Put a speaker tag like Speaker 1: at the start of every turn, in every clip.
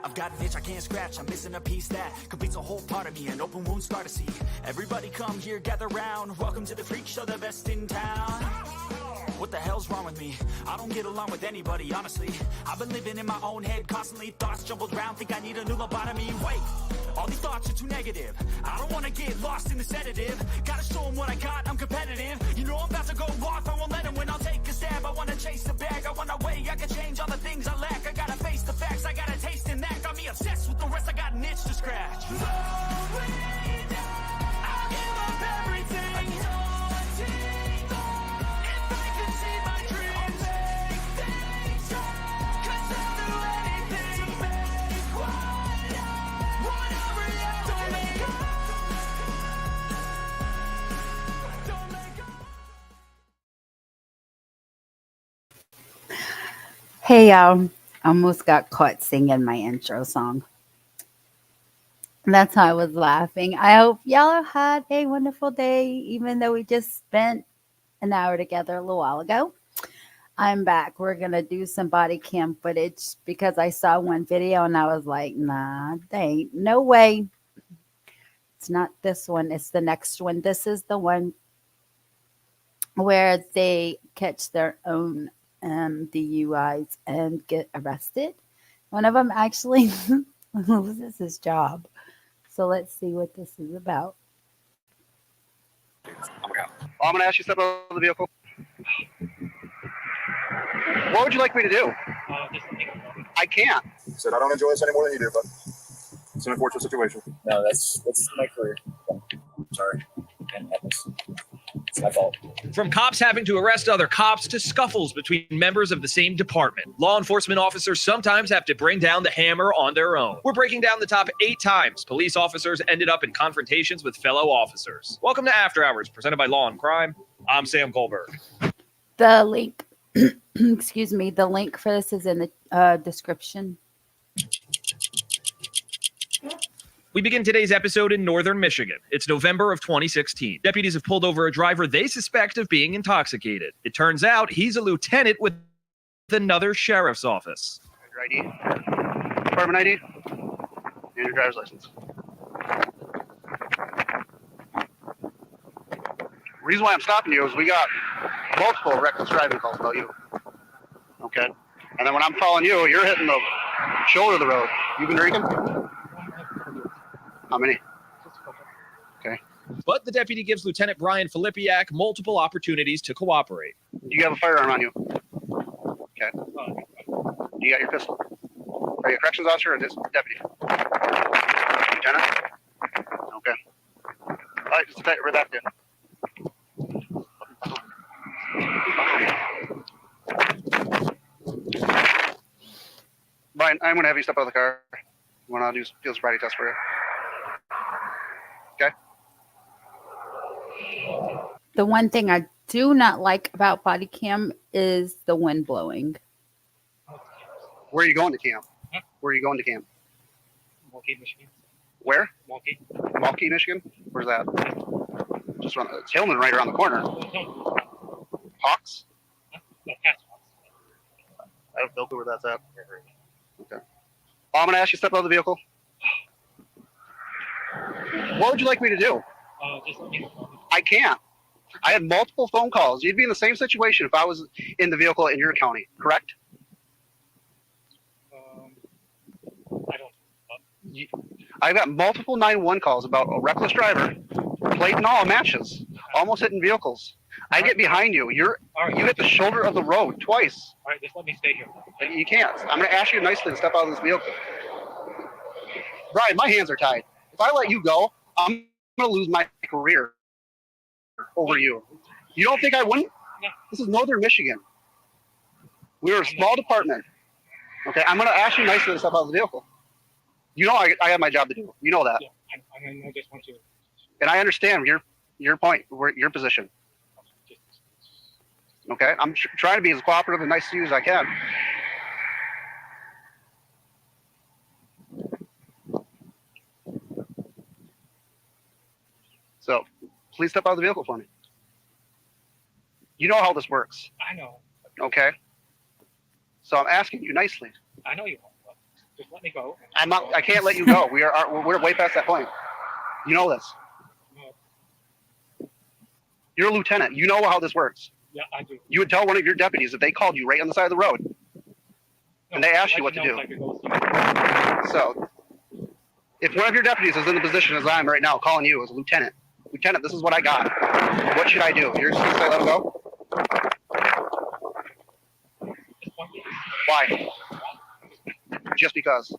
Speaker 1: I've got an itch I can't scratch, I'm missing a piece that completes a whole part of me, an open wound scar to see. Everybody come here, gather round, welcome to the freak show, the best in town. What the hell's wrong with me? I don't get along with anybody, honestly. I've been living in my own head, constantly thoughts jumbled around, think I need a new lobotomy. Wait, all these thoughts are too negative. I don't wanna get lost in the sedative. Gotta show them what I got, I'm competitive. You know I'm about to go off, I won't let them win, I'll take a stab. I wanna chase the bag, I wanna weigh, I can change all the things I lack. I gotta face the facts, I gotta taste in that. Got me obsessed with the rest, I got an itch to scratch. I'll give up everything. If I could see my dreams, make things right. 'Cause I'll do anything to make whatever you don't make up. Don't make up.
Speaker 2: Hey y'all, almost got caught singing my intro song. That's how I was laughing. I hope y'all had a wonderful day, even though we just spent an hour together a little while ago. I'm back. We're going to do some body cam footage because I saw one video and I was like, nah, they ain't no way. It's not this one. It's the next one. This is the one where they catch their own DUIs and get arrested. One of them actually loses his job. So let's see what this is about.
Speaker 3: I'm going to ask you to step out of the vehicle. What would you like me to do? I can't.
Speaker 4: He said, I don't enjoy this any more than you do, but it's an unfortunate situation.
Speaker 5: No, that's my career. I'm sorry. It's my fault.
Speaker 6: From cops having to arrest other cops to scuffles between members of the same department, law enforcement officers sometimes have to bring down the hammer on their own. We're breaking down the top 8 times police officers ended up in confrontations with fellow officers. Welcome to After Hours, presented by Law and Crime. I'm Sam Goldberg.
Speaker 2: The link, excuse me, the link for this is in the description.
Speaker 6: We begin today's episode in northern Michigan. It's November of 2016. Deputies have pulled over a driver they suspect of being intoxicated. It turns out he's a lieutenant with another sheriff's office.
Speaker 3: Your ID, department ID, and your driver's license. The reason why I'm stopping you is we got multiple reckless driving calls about you. Okay? And then when I'm calling you, you're hitting the shoulder of the road. You been drinking? How many? Okay.
Speaker 6: But the deputy gives Lieutenant Brian Filipiak multiple opportunities to cooperate.
Speaker 3: You have a firearm on you. Okay. You got your pistol. Are you a corrections officer or just deputy? Lieutenant? Okay. All right, just take right back there. Brian, I'm going to have you step out of the car. You want to do field sobriety test for you. Okay?
Speaker 2: The one thing I do not like about body cam is the wind blowing.
Speaker 3: Where are you going to camp? Where are you going to camp?
Speaker 5: Milwaukee, Michigan.
Speaker 3: Where?
Speaker 5: Milwaukee.
Speaker 3: Milwaukee, Michigan? Where's that? Just around, it's Hillman right around the corner. Hawks?
Speaker 5: No, Cats.
Speaker 3: I don't know where that's at. Okay. I'm going to ask you to step out of the vehicle. What would you like me to do? I can't. I had multiple phone calls. You'd be in the same situation if I was in the vehicle in your county, correct?
Speaker 5: I don't.
Speaker 3: I've got multiple 911 calls about a reckless driver, plate and all, matches, almost hitting vehicles. I get behind you. You hit the shoulder of the road twice.
Speaker 5: All right, just let me stay here.
Speaker 3: You can't. I'm going to ask you nicely to step out of this vehicle. Brian, my hands are tied. If I let you go, I'm going to lose my career over you. You don't think I wouldn't?
Speaker 5: No.
Speaker 3: This is northern Michigan. We're a small department. Okay, I'm going to ask you nicely to step out of the vehicle. You know I have my job to do. You know that.
Speaker 5: Yeah, I just want you.
Speaker 3: And I understand your point, your position. Okay, I'm trying to be as cooperative and nice to you as I can. So, please step out of the vehicle for me. You know how this works.
Speaker 5: I know.
Speaker 3: Okay? So I'm asking you nicely.
Speaker 5: I know you won't. Just let me go.
Speaker 3: I'm not. I can't let you go. We're way past that point. You know this. You're a lieutenant. You know how this works.
Speaker 5: Yeah, I do.
Speaker 3: You would tell one of your deputies if they called you right on the side of the road and they asked you what to do. So, if one of your deputies is in the position as I am right now, calling you as a lieutenant, Lieutenant, this is what I got. What should I do? You're just gonna say let him go? Why? Just because.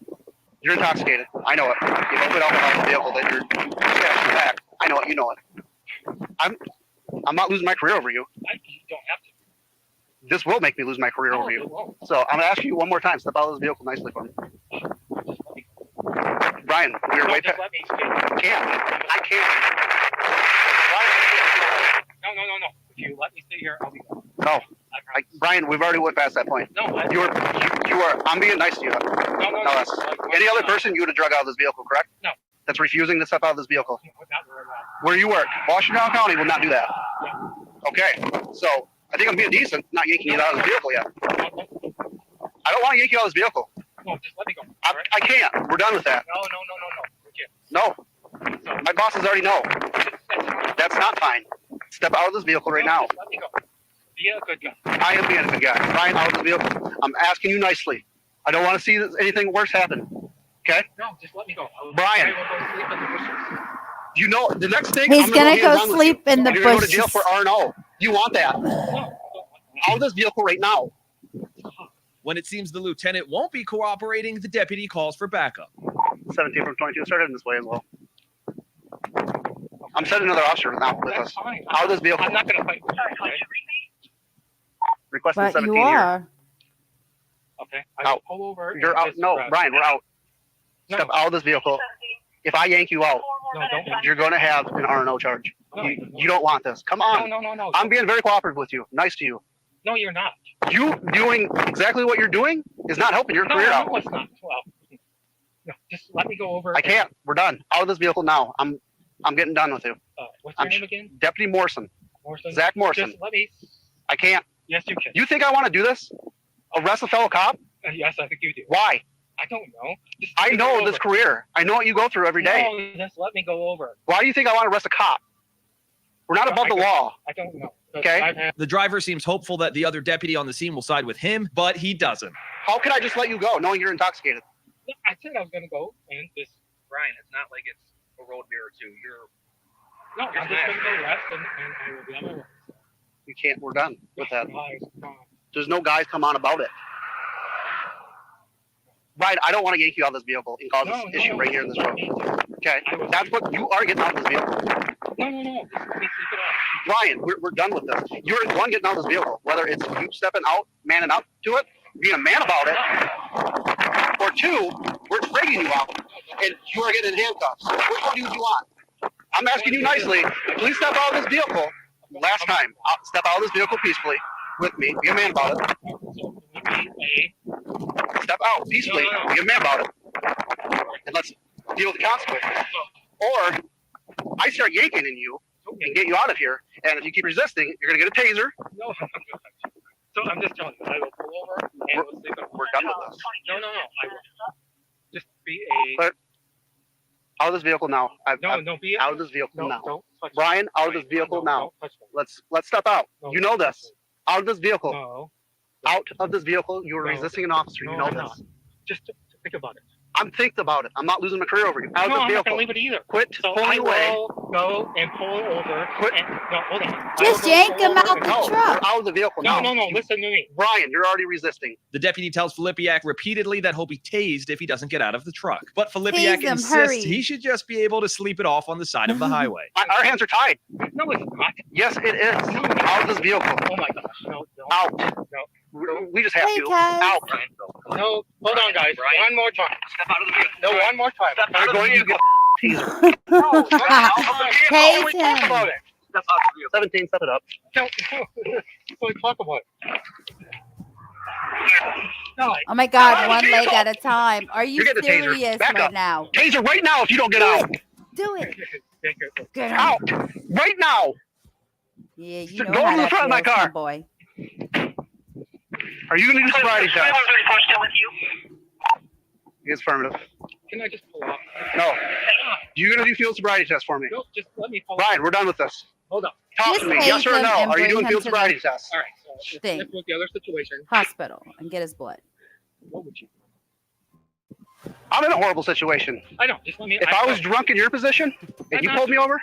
Speaker 3: You're intoxicated. I know it. You don't put alcohol in the vehicle that you're scratching back. I know it. You know it. I'm not losing my career over you.
Speaker 5: You don't have to.
Speaker 3: This will make me lose my career over you. So I'm gonna ask you one more time. Step out of this vehicle nicely for me. Brian, we're way past.
Speaker 5: Let me stay.
Speaker 3: I can't.
Speaker 5: No. If you let me stay here, I'll be gone.
Speaker 3: No. Brian, we've already went past that point.
Speaker 5: No,
Speaker 3: you are. I'm being nice to you.
Speaker 5: No.
Speaker 3: Any other person you would have drug out of this vehicle, correct?
Speaker 5: No.
Speaker 3: That's refusing to step out of this vehicle.
Speaker 5: Not where I'm at.
Speaker 3: Where you work, Washington County will not do that.
Speaker 5: Yeah.
Speaker 3: Okay. So I think I'm being decent, not yanking you out of the vehicle yet. I don't want to yank you out of this vehicle.
Speaker 5: No, just let me go.
Speaker 3: I can't. We're done with that.
Speaker 5: No. We can't.
Speaker 3: No. My bosses already know. That's not fine. Step out of this vehicle right now.
Speaker 5: Just let me go. Be a good guy.
Speaker 3: I am being a good guy. Brian, out of the vehicle. I'm asking you nicely. I don't want to see anything worse happen. Okay?
Speaker 5: No, just let me go.
Speaker 3: Brian.
Speaker 5: I will go sleep in the bushes.
Speaker 3: You know, the next thing
Speaker 2: He's
Speaker 3: I'm
Speaker 2: gonna
Speaker 3: be
Speaker 2: go
Speaker 3: done with
Speaker 2: sleep
Speaker 3: you.
Speaker 2: in the
Speaker 3: You're gonna go to jail
Speaker 2: bushes.
Speaker 3: for R&O. You want that?
Speaker 5: No.
Speaker 3: Out of this vehicle right now.
Speaker 6: When it seems the lieutenant won't be cooperating, the deputy calls for backup.
Speaker 3: 17 from 22 started in this way as well. I'm sending another officer now with
Speaker 5: That's
Speaker 3: us.
Speaker 5: fine.
Speaker 3: Out of this vehicle.
Speaker 5: I'm not going to fight with you.
Speaker 3: Requesting
Speaker 2: But
Speaker 3: 17
Speaker 2: you
Speaker 3: here.
Speaker 2: are.
Speaker 5: Okay. I will
Speaker 3: Out.
Speaker 5: pull over.
Speaker 3: You're out. No, Brian, we're out.
Speaker 5: No.
Speaker 3: Step out of this vehicle. If I yank you out,
Speaker 5: No, don't.
Speaker 3: you're going to have an R&O charge.
Speaker 5: No.
Speaker 3: You don't want this. Come on.
Speaker 5: No.
Speaker 3: I'm being very cooperative with you. Nice to you.
Speaker 5: No, you're not.
Speaker 3: You doing exactly what you're doing is not helping your career out.
Speaker 5: No, it's not. Well, no, just let me go over.
Speaker 3: I can't. We're done. Out of this vehicle now. I'm getting done with you.
Speaker 5: What's your name again?
Speaker 3: Deputy Morrison.
Speaker 5: Morrison.
Speaker 3: Zach Morrison.
Speaker 5: Just let me.
Speaker 3: I can't.
Speaker 5: Yes, you can.
Speaker 3: You think I want to do this? Arrest a fellow cop?
Speaker 5: Yes, I think you do.
Speaker 3: Why?
Speaker 5: I don't know. Just
Speaker 3: I
Speaker 5: let me
Speaker 3: know
Speaker 5: go
Speaker 3: this
Speaker 5: over.
Speaker 3: career. I know what you go through every day.
Speaker 5: No, just let me go over.
Speaker 3: Why do you think I want to arrest a cop? We're not above the law.
Speaker 5: I don't know.
Speaker 3: Okay.
Speaker 5: I've had.
Speaker 6: The driver seems hopeful that the other deputy on the scene will side with him, but he doesn't.
Speaker 3: How can I just let you go knowing you're intoxicated?
Speaker 5: I said I was going to go and just.
Speaker 7: Brian, it's not like it's a road beer or two.
Speaker 5: No, I'm just going to go rest and I will be on my way.
Speaker 3: You can't. We're done with that.
Speaker 5: Guys, come on.
Speaker 3: There's no guys come on about it. Right, I don't want to yank you out of this vehicle and cause this issue right here in this road. Okay, that's what you are getting out of this vehicle.
Speaker 5: No. Just let me sleep it off.
Speaker 3: Brian, we're done with this. You're one getting out of this vehicle, whether it's you stepping out, manning up to it, being a man about it, or two, we're dragging you out and you are getting in handcuffs. Which one do you want? I'm asking you nicely. Please step out of this vehicle. Last time, step out of this vehicle peacefully with me. Be a man about it. Step out peacefully. Be a man about it. And let's deal with the consequences. Or I start yanking in you and get you out of here. And if you keep resisting, you're going to get a taser.
Speaker 5: No. So I'm just telling you, I will pull over and we'll sleep it.
Speaker 3: We're done with this.
Speaker 5: No. I will. Just be a.
Speaker 3: But out of this vehicle now.
Speaker 5: No, be a.
Speaker 3: Out of this vehicle
Speaker 5: No,
Speaker 3: now.
Speaker 5: don't touch
Speaker 3: Brian, out of this
Speaker 5: me.
Speaker 3: vehicle
Speaker 5: No,
Speaker 3: now.
Speaker 5: don't touch me.
Speaker 3: Let's step out.
Speaker 5: No,
Speaker 3: You know
Speaker 5: don't touch
Speaker 3: this.
Speaker 5: me.
Speaker 3: Out of this vehicle.
Speaker 5: No.
Speaker 3: Out of this vehicle. You are
Speaker 5: No.
Speaker 3: resisting an officer. You
Speaker 5: No,
Speaker 3: know
Speaker 5: I'm
Speaker 3: this.
Speaker 5: not. Just think about it.
Speaker 3: I'm thinking about it. I'm not losing my career over you. Out
Speaker 5: No,
Speaker 3: of
Speaker 5: I'm
Speaker 3: this
Speaker 5: not
Speaker 3: vehicle.
Speaker 5: going to leave it either.
Speaker 3: Quit
Speaker 5: So
Speaker 3: pulling
Speaker 5: I
Speaker 3: away.
Speaker 5: will go and pull over.
Speaker 3: Quit.
Speaker 5: And, no, hold on. I
Speaker 2: Just
Speaker 5: will go
Speaker 2: yank
Speaker 5: pull
Speaker 2: him
Speaker 5: over
Speaker 2: out
Speaker 5: and-
Speaker 2: the
Speaker 3: No,
Speaker 2: truck.
Speaker 3: you're out of the vehicle
Speaker 5: No,
Speaker 3: now.
Speaker 5: listen to me.
Speaker 3: Brian, you're already resisting.
Speaker 6: The deputy tells Filipiak repeatedly that he'll be tased if he doesn't get out of the truck. But Filipiak
Speaker 2: Tase him,
Speaker 6: insists
Speaker 2: hurry.
Speaker 6: he should just be able to sleep it off on the side of the highway.
Speaker 3: Our hands are tied.
Speaker 5: No, it's not.
Speaker 3: Yes, it is. Out of this vehicle.
Speaker 5: Oh my gosh. No.
Speaker 3: Out.
Speaker 5: No.
Speaker 3: We just have
Speaker 2: Hey,
Speaker 3: to.
Speaker 2: guys.
Speaker 3: Out.
Speaker 5: No, hold on, guys.
Speaker 7: Brian.
Speaker 5: One more time.
Speaker 7: Step out of the vehicle.
Speaker 5: No, one more time.
Speaker 3: You're going to get taser.
Speaker 2: Tase
Speaker 5: Talk
Speaker 2: him.
Speaker 5: about it.
Speaker 7: Step out of the vehicle.
Speaker 3: 17, step it up.
Speaker 5: No, we talk about it. No,
Speaker 2: Oh my God, one leg at a time. Are you
Speaker 3: You're getting a taser.
Speaker 2: serious
Speaker 3: Back
Speaker 2: right
Speaker 3: up.
Speaker 2: now?
Speaker 3: Taser right now if you don't get out.
Speaker 2: Do it.
Speaker 5: take it.
Speaker 2: Get him.
Speaker 3: Out. Right now.
Speaker 2: Yeah, you
Speaker 3: Go
Speaker 2: know how
Speaker 3: to the
Speaker 2: that
Speaker 3: front of my
Speaker 2: feels,
Speaker 3: car.
Speaker 2: boy.
Speaker 3: Are you going to do sobriety test? It's affirmative.
Speaker 7: Can I just pull off?
Speaker 3: No. You're going to do field sobriety test for me.
Speaker 7: No, just let me pull off.
Speaker 3: Brian, we're done with this.
Speaker 7: Hold up.
Speaker 3: Talk
Speaker 2: Just
Speaker 3: to me.
Speaker 2: take
Speaker 3: Yes or
Speaker 2: him
Speaker 3: no?
Speaker 2: and
Speaker 3: Are you
Speaker 2: bring
Speaker 3: doing
Speaker 2: him
Speaker 3: field
Speaker 2: to
Speaker 3: sobriety test?
Speaker 7: All right. So
Speaker 2: Thing.
Speaker 7: if with the other situation,
Speaker 2: Hospital and get his blood.
Speaker 7: what would you?
Speaker 3: I'm in a horrible situation.
Speaker 7: I know. Just let me.
Speaker 3: If I was drunk in your position and you pulled me over,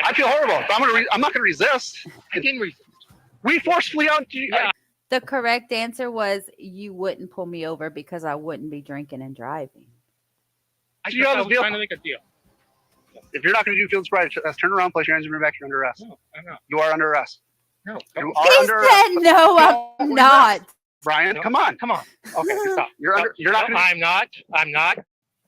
Speaker 3: I feel horrible. But I'm not going to resist.
Speaker 7: I didn't resist.
Speaker 3: We forcefully out.
Speaker 7: Yeah.
Speaker 2: The correct answer was you wouldn't pull me over because I wouldn't be drinking and driving.
Speaker 7: I
Speaker 3: You
Speaker 7: thought
Speaker 3: got
Speaker 7: I
Speaker 3: a
Speaker 7: was
Speaker 3: deal.
Speaker 7: trying to make a deal.
Speaker 3: If you're not going to do field sobriety test, turn around, place your hands on your back. You're under arrest.
Speaker 7: No, I'm not.
Speaker 3: You are under arrest.
Speaker 7: No.
Speaker 3: You
Speaker 7: Don't.
Speaker 3: are
Speaker 2: He
Speaker 3: under
Speaker 2: said
Speaker 3: arrest.
Speaker 2: no,
Speaker 3: No,
Speaker 2: I'm
Speaker 3: we're
Speaker 2: not.
Speaker 3: Brian,
Speaker 7: No.
Speaker 3: come on.
Speaker 7: Come on. Okay, stop.
Speaker 3: You're under. You're not
Speaker 7: No,
Speaker 3: going to.
Speaker 7: I'm not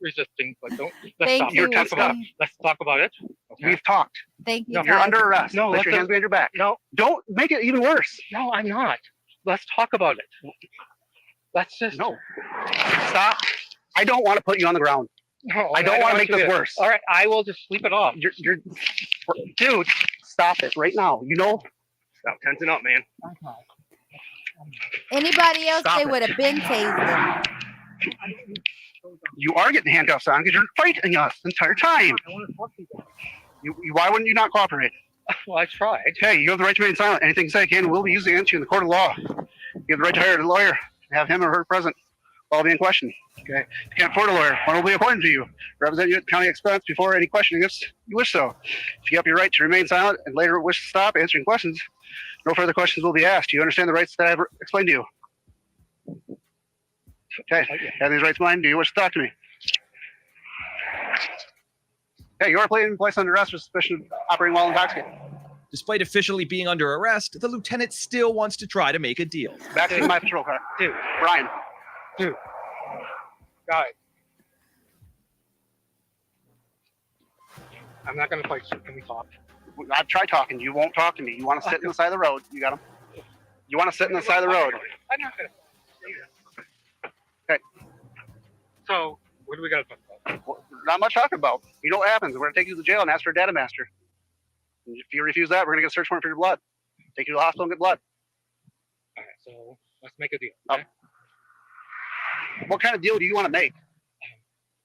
Speaker 7: resisting. But don't. Let's
Speaker 2: Thank
Speaker 7: stop.
Speaker 2: you.
Speaker 3: You're
Speaker 7: Let's talk about. Let's talk about it. Okay.
Speaker 3: We've talked.
Speaker 2: Thank you.
Speaker 7: No,
Speaker 3: You're
Speaker 2: guys.
Speaker 3: under arrest.
Speaker 7: No,
Speaker 3: Place
Speaker 7: let's
Speaker 3: your
Speaker 7: not-
Speaker 3: hands behind your back.
Speaker 7: No,
Speaker 3: Don't make it even worse.
Speaker 7: no, I'm not. Let's talk about it. Let's just.
Speaker 3: No. Stop. I don't want to put you on the ground.
Speaker 7: No,
Speaker 3: I don't want to make
Speaker 7: you
Speaker 3: this
Speaker 7: to.
Speaker 3: worse.
Speaker 7: All right, I will just sleep it off.
Speaker 3: You're, dude, stop it right now. You know, stop tensing up, man.
Speaker 2: Anybody else,
Speaker 3: Stop
Speaker 2: they
Speaker 3: it.
Speaker 2: would have been tased him.
Speaker 3: You are getting handcuffs on because you're fighting us the entire time.
Speaker 7: I want to talk to you.
Speaker 3: Why wouldn't you not cooperate?
Speaker 7: Well, I tried.
Speaker 3: Hey, you have the right to remain silent. Anything you say can and will be used against you in the court of law. You have the right to hire a lawyer, have him or her present while being questioned. Okay. If you can't afford a lawyer, one will be appointed to you. Represent you at the county expense before any questioning if you wish so. If you have your right to remain silent and later wish to stop answering questions, no further questions will be asked. Do you understand the rights that I've explained to you? Okay. Have these rights in mind? Do you wish to talk to me? Okay, you are placed under arrest for suspicion of operating while intoxicated.
Speaker 6: Despite officially being under arrest, the lieutenant still wants to try to make a deal.
Speaker 3: Backseat of my patrol car.
Speaker 7: Dude,
Speaker 3: Brian.
Speaker 7: guys. I'm not going to fight you. Can we talk?
Speaker 3: I've tried talking. You won't talk to me. You want to sit in the side of the road. You got him? You want to sit in the side of the road.
Speaker 7: I'm not going to.
Speaker 3: Okay.
Speaker 7: So, what do we got to talk about?
Speaker 3: Well, not much talking about. You know what happens. We're going to take you to jail and ask for a data master. And if you refuse that, we're going to get a search warrant for your blood. Take you to the hospital and get blood.
Speaker 7: All right, so let's make a deal.
Speaker 3: Oh.
Speaker 7: Okay?
Speaker 3: What kind of deal do you want to make?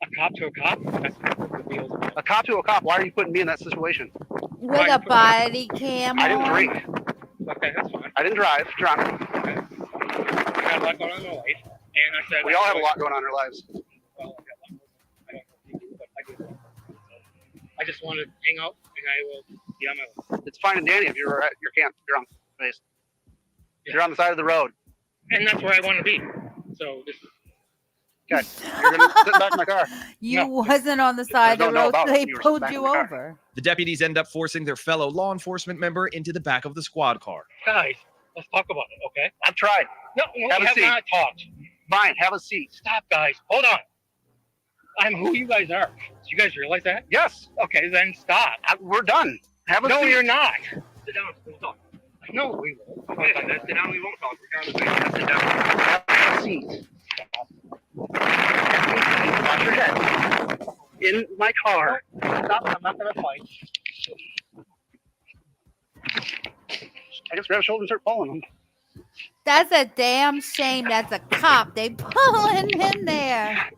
Speaker 7: A cop to a cop? That's the deal.
Speaker 3: A cop to a cop. Why are you putting me in that situation?
Speaker 2: With a body cam
Speaker 3: I didn't
Speaker 2: on.
Speaker 3: drink.
Speaker 7: Okay, that's fine.
Speaker 3: I didn't drive. Drunk.
Speaker 7: Okay. I got a lot going on in my life. And I said,
Speaker 3: We all have a lot going on in our lives.
Speaker 7: Well, I got a lot more. I don't know if you do, but I do. I just want to hang out and I will be on my way.
Speaker 3: It's fine and dandy if you're at your camp drunk. You're on the side of the road.
Speaker 7: And that's where I want to be. So this is
Speaker 3: Okay. You're going to sit back in my car.
Speaker 2: You
Speaker 7: No.
Speaker 2: wasn't on the side of
Speaker 3: There's
Speaker 2: the
Speaker 3: no
Speaker 2: road,
Speaker 3: about
Speaker 2: so
Speaker 3: it.
Speaker 2: they
Speaker 3: You were
Speaker 2: pulled
Speaker 3: back in
Speaker 2: you
Speaker 3: the car.
Speaker 2: over.
Speaker 6: The deputies end up forcing their fellow law enforcement member into the back of the squad car.
Speaker 7: guys. Let's talk about it, okay?
Speaker 3: I've tried.
Speaker 7: No,
Speaker 3: Have a
Speaker 7: we have
Speaker 3: seat.
Speaker 7: not talked.
Speaker 3: Fine. Have a seat.
Speaker 7: Stop, guys. Hold on. I'm who you guys are. Do you guys realize that?
Speaker 3: Yes.
Speaker 7: Okay, then stop.
Speaker 3: We're done. Have a
Speaker 7: No,
Speaker 3: seat.
Speaker 7: you're not. Sit down. We'll talk. No, we won't. Okay, then sit down. We won't talk. Regardless, sit down.
Speaker 3: Have a seat. Watch your head. In my car.
Speaker 7: Stop. I'm not gonna fight.
Speaker 3: I just grab his shoulder and start pulling him.
Speaker 2: That's a damn shame. That's a cop. They pulling in there.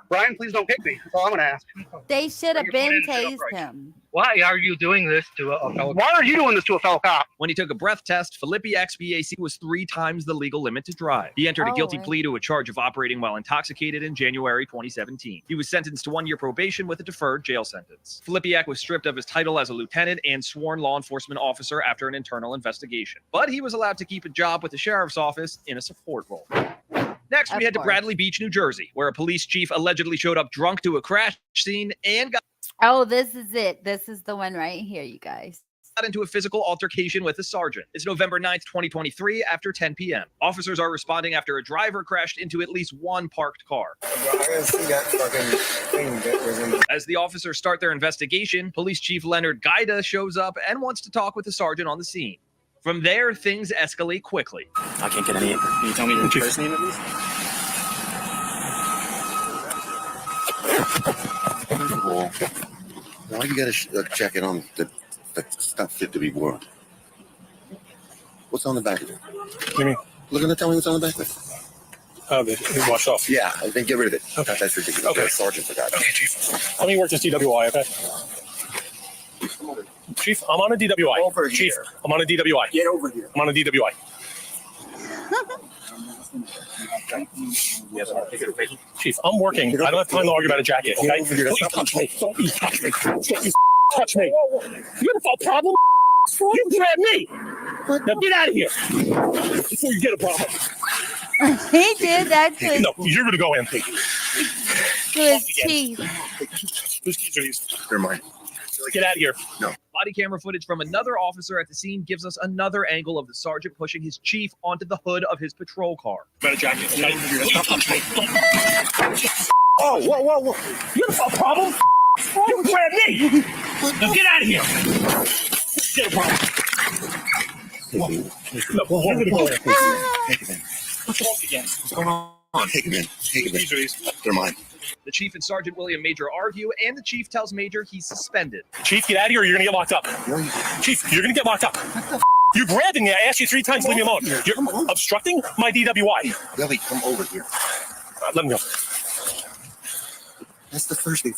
Speaker 3: Brian, please don't kick me. That's all I'm going to ask.
Speaker 2: They should have
Speaker 7: Bring
Speaker 2: been
Speaker 7: your phone in and sit
Speaker 2: tased
Speaker 7: upright.
Speaker 2: him.
Speaker 7: Why are you doing this to a fellow?
Speaker 3: Why are you doing this to a fellow cop?
Speaker 6: When he took a breath test, Filippi XBAC was 3 times the legal limit to drive. He entered a
Speaker 2: Oh,
Speaker 6: guilty
Speaker 2: right.
Speaker 6: plea to a charge of operating while intoxicated in January 2017. He was sentenced to 1-year probation with a deferred jail sentence. Filippiak was stripped of his title as a lieutenant and sworn law enforcement officer after an internal investigation. But he was allowed to keep a job with the sheriff's office in a support role. Next, we
Speaker 2: Of
Speaker 6: head to
Speaker 2: course.
Speaker 6: Bradley Beach, New Jersey, where a police chief allegedly showed up drunk to a crash scene and got
Speaker 2: Oh, this is it. This is the one right here, you guys.
Speaker 6: into a physical altercation with a sergeant. It's November 9th, 2023, after 10 p.m. Officers are responding after a driver crashed into at least one parked car.
Speaker 8: I didn't see that fucking thing that was in.
Speaker 6: As the officers start their investigation, Police Chief Leonard Gaida shows up and wants to talk with the sergeant on the scene. From there, things escalate quickly.
Speaker 5: I can't get any. Can you tell me your first name at least?
Speaker 8: First of all, why you gotta check it on the stuff fit to be worn? What's on the back of it?
Speaker 4: What do you mean?
Speaker 8: Look at it. Tell me what's on the back of it.
Speaker 4: Oh, they washed off.
Speaker 8: Yeah, then get rid of it.
Speaker 4: Okay.
Speaker 8: That's ridiculous.
Speaker 4: Okay.
Speaker 8: Sergeant forgot.
Speaker 4: Okay, Chief. Let me work this DWI, okay? Chief, I'm on a DWI.
Speaker 8: Over
Speaker 4: Chief,
Speaker 8: here.
Speaker 4: I'm on a DWI.
Speaker 8: Get over here.
Speaker 4: I'm on a DWI. Chief, I'm working. I don't have time to argue about a jacket, okay? Don't you touch me. Don't you touch me. Don't you touch me. You have a problem? You grabbed me. Now get out of here before you get a problem.
Speaker 2: He did actually
Speaker 4: No, you're going to go in.
Speaker 2: to his teeth.
Speaker 4: Whose keys are these?
Speaker 8: They're mine.
Speaker 4: Get out of here.
Speaker 6: Body camera footage from another officer at the scene gives us another angle of the sergeant pushing his chief onto the hood of his patrol car.
Speaker 4: About a jacket, okay? Stop touching me. Oh, whoa. You have a problem? You grabbed me. Now get out of here. Get a problem. No, you're going to go in.
Speaker 8: Take him in.
Speaker 4: What's wrong again?
Speaker 8: What's going on? Take him in. Take him in.
Speaker 4: These are these.
Speaker 8: They're mine.
Speaker 6: The chief and Sergeant William Major argue, and the chief tells Major he's suspended.
Speaker 4: Chief, get out of here or you're going to get locked up. Chief, you're going to get locked up. You're grabbing me. I asked you 3 times to leave me alone. You're obstructing my DWI.
Speaker 8: Billy, come over here.
Speaker 4: Let me go.
Speaker 8: That's the first thing.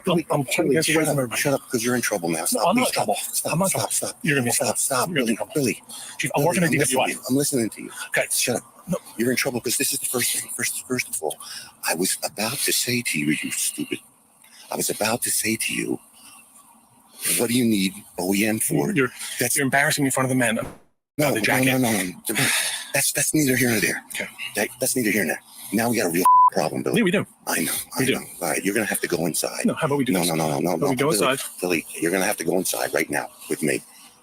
Speaker 4: I'm trying to get away from everybody.
Speaker 8: Shut up, because you're in trouble now. Stop.
Speaker 4: I'm not in
Speaker 8: Please,
Speaker 4: trouble.
Speaker 8: Stop.
Speaker 4: I'm not in
Speaker 8: Stop.
Speaker 4: trouble.
Speaker 8: Stop.
Speaker 4: You're going to be
Speaker 8: Stop.
Speaker 4: You're gonna be in
Speaker 8: Billy.
Speaker 4: trouble.
Speaker 8: Billy.
Speaker 4: Chief, I'm working at
Speaker 8: listening to
Speaker 4: DWI.
Speaker 8: you. I'm listening to you.
Speaker 4: Okay.
Speaker 8: Shut up.
Speaker 4: No.
Speaker 8: You're in trouble because this is the first thing. First of all, I was about to say to you, you stupid. I was about to say to you, what do you need OEM for?
Speaker 4: You're embarrassing me in front of the men.
Speaker 8: No,
Speaker 4: the jacket.
Speaker 8: No. That's neither here nor there.
Speaker 4: Okay.
Speaker 8: That's neither here nor there. Now we got a real problem, Billy.
Speaker 4: Yeah, we do.
Speaker 8: I know.
Speaker 4: We do.
Speaker 8: All right, you're gonna have to go inside.
Speaker 4: No, how about we do
Speaker 8: No.
Speaker 4: this?
Speaker 8: No.
Speaker 4: We go
Speaker 8: Billy,
Speaker 4: inside.
Speaker 8: Billy, you're gonna have to go inside right now with me.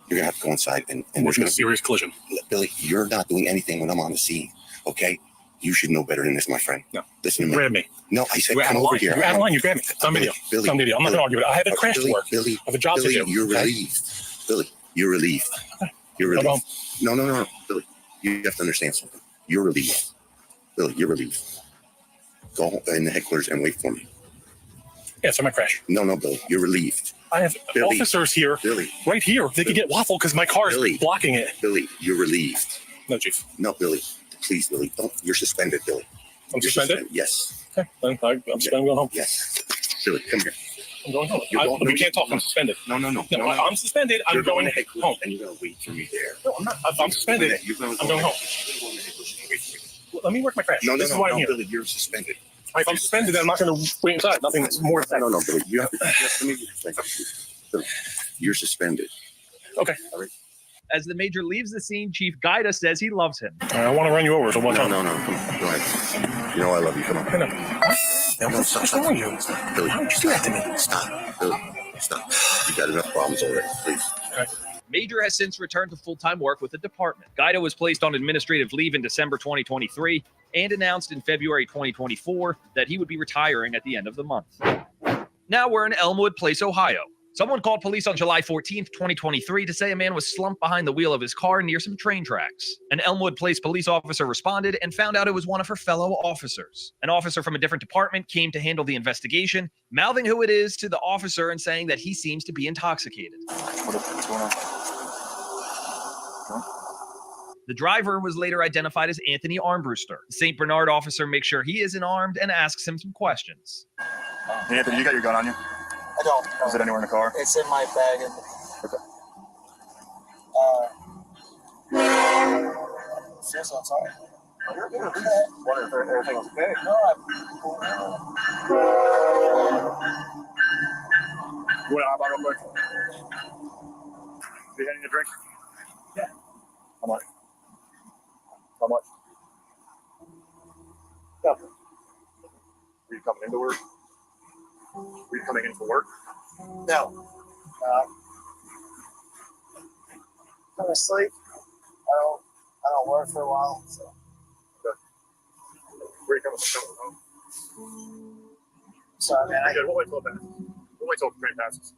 Speaker 8: You're gonna have to go inside and
Speaker 4: We're
Speaker 8: there's
Speaker 4: in a
Speaker 8: gonna
Speaker 4: serious collision.
Speaker 8: Billy, you're not doing anything when I'm on the scene. Okay? You should know better than this, my friend.
Speaker 4: No.
Speaker 8: Listen to me.
Speaker 4: Grab me.
Speaker 8: No, I said
Speaker 4: You're out
Speaker 8: come
Speaker 4: of
Speaker 8: over
Speaker 4: line.
Speaker 8: here.
Speaker 4: You're out of line. You grab me. It's on video.
Speaker 8: Billy,
Speaker 4: It's on video. I'm not going to argue with it. I have a crash to work.
Speaker 8: Billy,
Speaker 4: I have a job to do.
Speaker 8: you're
Speaker 4: okay?
Speaker 8: relieved. Billy, you're relieved. You're
Speaker 4: Go
Speaker 8: relieved.
Speaker 4: home.
Speaker 8: No. Billy, you have to understand something. You're relieved. Billy, you're relieved. Go in the hecklers and wait for me.
Speaker 4: Yeah, it's on my crash.
Speaker 8: No, Billy, you're relieved.
Speaker 4: I have
Speaker 8: Billy.
Speaker 4: officers here,
Speaker 8: Billy,
Speaker 4: right here. They could get waffled because my car is
Speaker 8: Billy.
Speaker 4: blocking it.
Speaker 8: Billy, you're relieved.
Speaker 4: No, Chief.
Speaker 8: No, Billy, please, Billy, don't. You're suspended, Billy.
Speaker 4: I'm
Speaker 8: You're
Speaker 4: suspended?
Speaker 8: Yes.
Speaker 4: Okay, then I'm going home.
Speaker 8: Yes. Billy, come here.
Speaker 4: I'm going home.
Speaker 8: You're going-
Speaker 4: We can't talk. I'm suspended.
Speaker 8: No.
Speaker 4: No, I'm suspended. I'm
Speaker 8: You're
Speaker 4: going
Speaker 8: to hecklers
Speaker 4: home.
Speaker 8: and you're going to wait for me there.
Speaker 4: No, I'm not. I'm suspended. I'm going home. Let me work my crash.
Speaker 8: No,
Speaker 4: This is why I'm here.
Speaker 8: Billy, you're suspended.
Speaker 4: If I'm suspended, then I'm not going to wait inside. Nothing more than that.
Speaker 8: No, Billy, you have to Billy, you're suspended.
Speaker 4: Okay.
Speaker 8: All right.
Speaker 6: As the major leaves the scene, Chief Guida says he loves him.
Speaker 4: I want to run you over. So one
Speaker 8: No,
Speaker 4: time.
Speaker 8: Come on. Go ahead. You know I love you. Come on.
Speaker 4: No, what's wrong with you?
Speaker 8: Billy,
Speaker 4: Why would you do that to me?
Speaker 8: stop. Billy, stop. You got enough problems already. Please.
Speaker 6: Major has since returned to full-time work with the department. Guida was placed on administrative leave in December 2023 and announced in February 2024 that he would be retiring at the end of the month. Now we're in Elmwood Place, Ohio. Someone called police on July 14th, 2023 to say a man was slumped behind the wheel of his car near some train tracks. An Elmwood Place police officer responded and found out it was one of her fellow officers. An officer from a different department came to handle the investigation, mouthing who it is to the officer and saying that he seems to be intoxicated.
Speaker 4: What's going on?
Speaker 6: The driver was later identified as Anthony Armbruster. The St. Bernard officer makes sure he isn't armed and asks him some questions.
Speaker 4: Anthony, you got your gun on you?
Speaker 9: I don't.
Speaker 4: Is it anywhere in the car?
Speaker 9: It's in my bag. Seriously, I'm sorry.
Speaker 4: Wonder if everything was okay.
Speaker 9: No,
Speaker 4: You want to hop on real quick? You getting a drink?
Speaker 9: Yeah.
Speaker 4: How much? How much? Yeah. Were you coming into work? Were you coming in for work?
Speaker 9: no. Honestly, I don't work for a while, so.
Speaker 4: Where are you coming from?
Speaker 9: Sorry, man.
Speaker 4: Good. We'll wait till it passes. We'll wait till the train passes.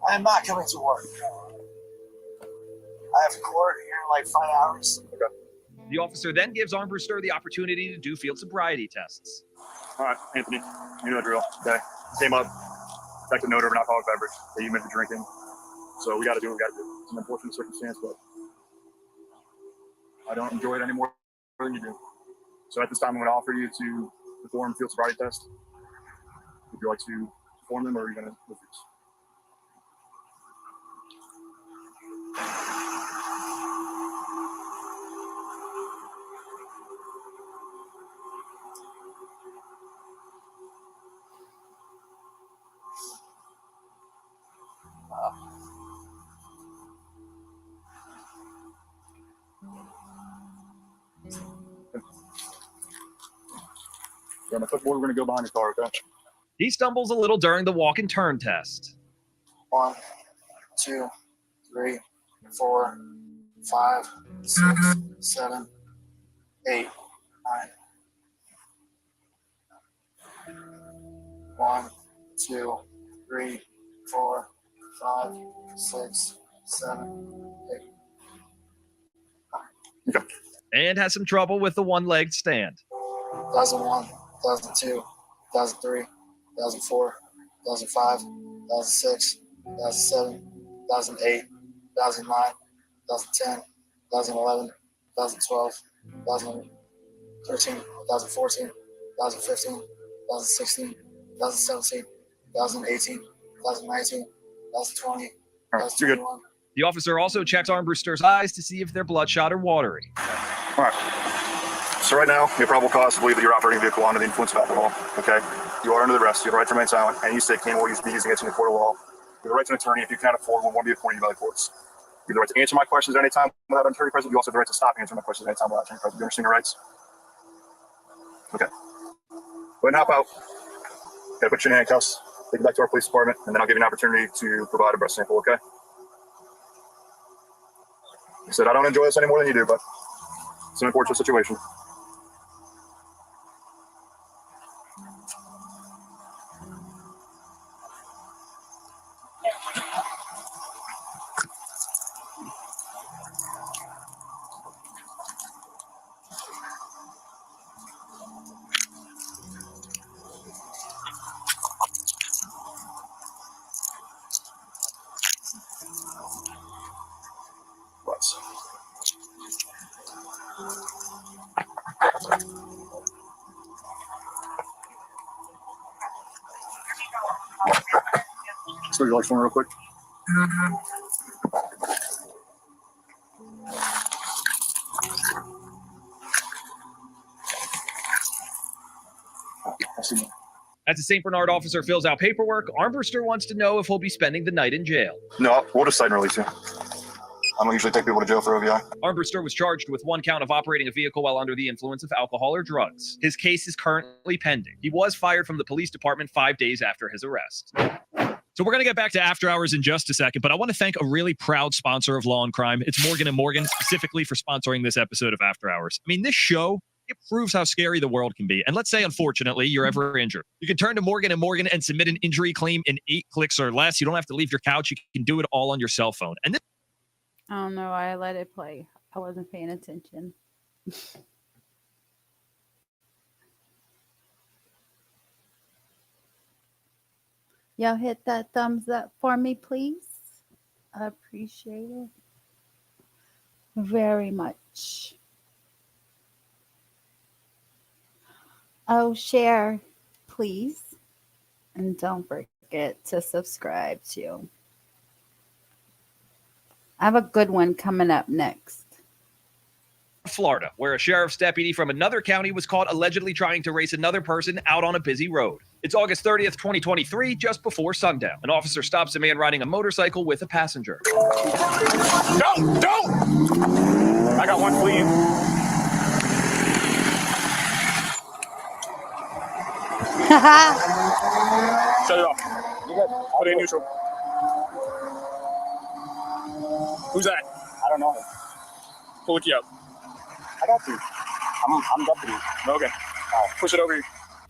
Speaker 9: I am not coming to work. I have court here in like 5 hours.
Speaker 6: The officer then gives Armbruster the opportunity to do field sobriety tests.
Speaker 4: All right, Anthony, you know the drill. Okay. Came up, checked a note over an alcoholic beverage that you meant to drinking. So we got to do what we got to do. It's an unfortunate circumstance, but
Speaker 10: I don't enjoy it any more than you do. So at this time, I'm going to offer you to perform field sobriety test. Would you like to perform them, or are you going to refuse? Yeah, my clipboard, we're going to go behind your car, okay?
Speaker 6: He stumbles a little during the walk and turn test.
Speaker 9: 1, 2, 3, 4, 5, 6, 7, 8, 9. 1, 2, 3, 4, 5, 6, 7, 8.
Speaker 10: Okay.
Speaker 6: And has some trouble with the one-legged stand.
Speaker 9: 2001, 2002, 2003, 2004, 2005, 2006, 2007, 2008, 2009, 2010, 2011, 2012, 2013, 2014, 2015, 2016, 2017, 2018, 2019, 2020,
Speaker 10: All right, you're good.
Speaker 9: 2021.
Speaker 6: The officer also checks Armbruster's eyes to see if they're bloodshot or watery.
Speaker 10: All right. So right now, you have probable cause to believe that you're operating a vehicle under the influence of alcohol, okay? You are under the arrest. You have the right to remain silent. Any use taken will be used against you in the court of law. You have the right to an attorney if you can't afford one, won't be appointed by the courts. You have the right to answer my questions at any time without an attorney present. You also have the right to stop answering my questions at any time without an attorney present. Do you understand your rights? Okay. Go ahead and hop out. Okay, put you in handcuffs. Take you back to our police department, and then I'll give you an opportunity to provide a breath sample, okay? I said I don't enjoy this any more than you do, but it's an unfortunate situation. Let's. So your lights on real quick. I see you.
Speaker 6: As the St. Bernard officer fills out paperwork, Armbruster wants to know if he'll be spending the night in jail.
Speaker 10: No, we'll just cite and release you. I don't usually take people to jail for OVI.
Speaker 6: Armbruster was charged with one count of operating a vehicle while under the influence of alcohol or drugs. His case is currently pending. He was fired from the police department 5 days after his arrest. So we're going to get back to After Hours in just a second, but I want to thank a really proud sponsor of Law and Crime. It's Morgan & Morgan, specifically for sponsoring this episode of After Hours. I mean, this show, it proves how scary the world can be. And let's say, unfortunately, you're ever injured. You can turn to Morgan & Morgan and submit an injury claim in 8 clicks or less. You don't have to leave your couch. You can do it all on your cell phone. And this
Speaker 2: I don't know why I let it play. I wasn't paying attention. Y'all hit that thumbs up for me, please. I appreciate it very much. Oh, share, please. And don't forget to subscribe too. I have a good one coming up next.
Speaker 6: Florida, where a sheriff's deputy from another county was caught allegedly trying to race another person out on a busy road. It's August 30th, 2023, just before sundown. An officer stops a man riding a motorcycle with a passenger.
Speaker 10: Don't! I got one for you. Shut it off. Put it in neutral. Who's that? I don't know. Who'll look you up? I got you. I'm deputy. Okay. Push it over here.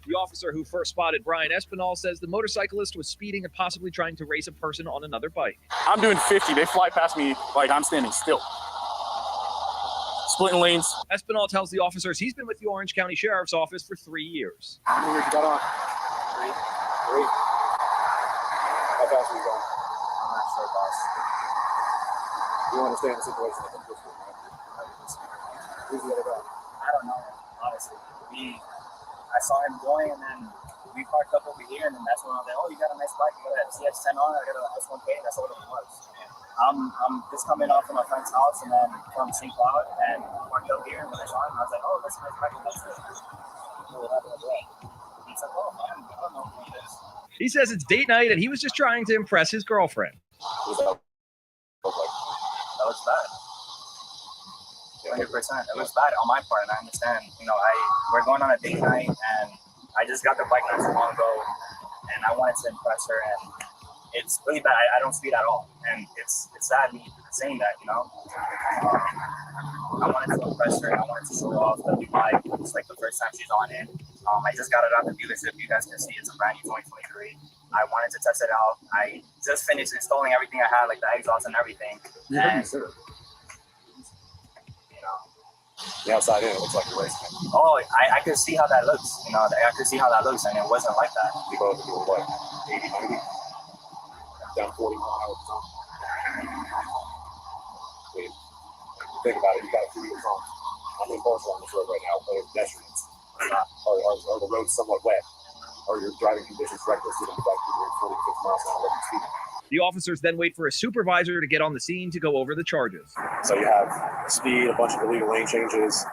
Speaker 6: The officer who first spotted Brian Espinal says the motorcyclist was speeding and possibly trying to race a person on another bike.
Speaker 10: I'm doing 50. They fly past me like I'm standing still. Splitting lanes.
Speaker 6: Espinal tells the officers he's been with the Orange County Sheriff's Office for 3 years.
Speaker 9: How many years you got on? Three. How fast are you going? I'm not sure, boss. You understand the situation.
Speaker 5: Who's the other guy? I don't know, honestly. I saw him going, and then we parked up over here, and then that's when I was like, oh, you got a nice bike. You got a CX-10 on, I got an S1K, that's all it was. I'm just coming off from my friend's house, and then from St. Cloud, and parked up here, and then I saw him, and I was like, oh, that's a nice bike, that's it. He's like, oh, man, I don't know who he is.
Speaker 6: He says it's date night and he was just trying to impress his girlfriend.
Speaker 5: That was bad. 100%. It was bad on my part, and I understand. You know, we're going on a date night, and I just got the bike not so long ago, and I wanted to impress her, and it's really bad. I don't speed at all, and it's sad me saying that. You know, I wanted to impress her. I wanted to show her off the new bike. It's like the first time she's on it. I just got it out the dealership. You guys can see it's a brand new 2023. I wanted to test it out. I just finished installing everything I had, like the exhaust and everything. And,
Speaker 9: The outside in, it looks like a race.
Speaker 5: oh, I could see how that looks. You know, I could see how that looks, and it wasn't like that.
Speaker 9: You go doing what? 80, 90? Down 40 mile an hour per time. I mean, think about it, you got a few years on. How many cars are on this road right now? Are there pedestrians? Are the roads somewhat wet? Are your driving conditions reckless? You don't like you're 40, 50 miles an hour speeding.
Speaker 6: The officers then wait for a supervisor to get on the scene to go over the charges.
Speaker 9: So you have speed, a bunch of illegal lane changes.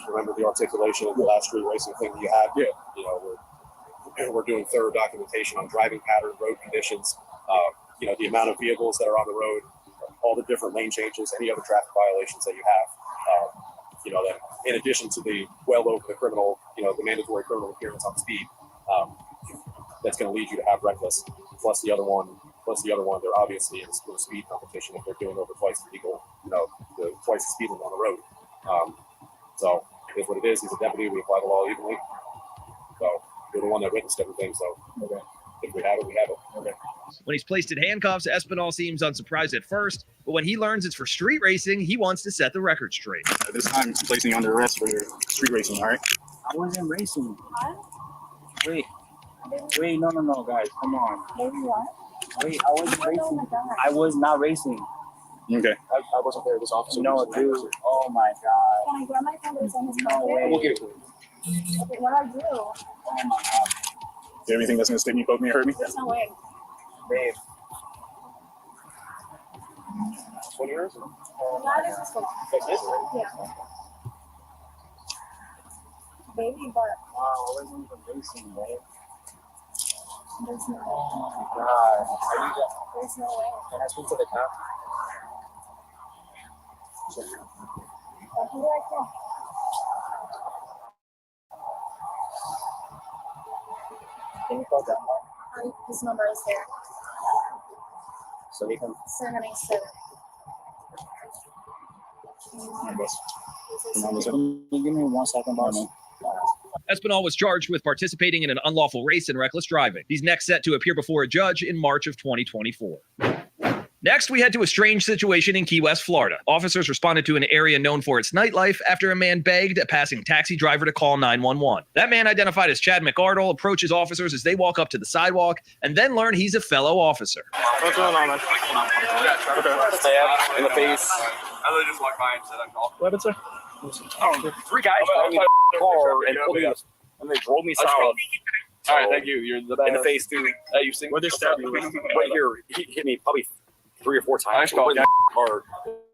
Speaker 9: Remember the articulation of the last street racing thing that you had? Yeah. You know, we're doing thorough documentation on driving pattern, road conditions, you know, the amount of vehicles that are on the road, all the different lane changes, any other traffic violations that you have. You know, that in addition to the well over the criminal, you know, the mandatory criminal appearance on speed, that's going to lead you to have reckless. Plus the other one, they're obviously in a speed competition if they're doing over twice the legal, you know, twice the speed limit on the road. So it is what it is. He's a deputy. We apply the law evenly. So you're the one that witnessed everything. So okay. If we have it, we have it. Okay.
Speaker 6: When he's placed in handcuffs, Espinal seems unsurprised at first, but when he learns it's for street racing, he wants to set the record straight.
Speaker 10: This time, I'm placing you under arrest for your street racing, all right?
Speaker 5: I wasn't racing. Wait, no, guys, come on. Wait, I wasn't racing. I was not racing.
Speaker 10: Okay.
Speaker 9: I wasn't there. This officer.
Speaker 5: No, dude. Oh my God.
Speaker 11: Can I grab my phone that's on his
Speaker 5: No
Speaker 11: pocket?
Speaker 5: way.
Speaker 9: We'll give it to you.
Speaker 11: Okay, what do I do?
Speaker 5: Oh my God.
Speaker 10: Do you have anything that's going to stick me, poke me, or hurt me?
Speaker 11: There's no way.
Speaker 5: Babe.
Speaker 9: 20 years?
Speaker 11: That is just
Speaker 9: That's it, right?
Speaker 11: yeah. Baby, but
Speaker 5: Wow, I wasn't even racing, babe.
Speaker 11: there's no way.
Speaker 5: Oh my God.
Speaker 11: There's no way.
Speaker 5: Can I speak to the cop?
Speaker 11: Who do I call?
Speaker 5: Can you call that?
Speaker 11: His number is there.
Speaker 5: So we can.
Speaker 11: 787.
Speaker 5: I guess. Give me 1 second, boss.
Speaker 6: Espinal was charged with participating in an unlawful race and reckless driving. He's next set to appear before a judge in March of 2024. Next, we head to a strange situation in Key West, Florida. Officers responded to an area known for its nightlife after a man begged a passing taxi driver to call 911. That man, identified as Chad McArdle, approaches officers as they walk up to the sidewalk and then learn he's a fellow officer.
Speaker 10: What's going on, man? Okay.
Speaker 5: Stab in the face.
Speaker 12: I literally just walked by and said I'm called.
Speaker 10: What happened, sir?
Speaker 12: Oh, 3 guys followed me to the car and pulled me up, and they rolled me south. All right, thank you. You're the best.
Speaker 5: In the face, too.
Speaker 12: You sing?
Speaker 10: What did they stab you with?
Speaker 12: Right here. He hit me probably 3 or 4 times.
Speaker 10: I just called
Speaker 12: hard,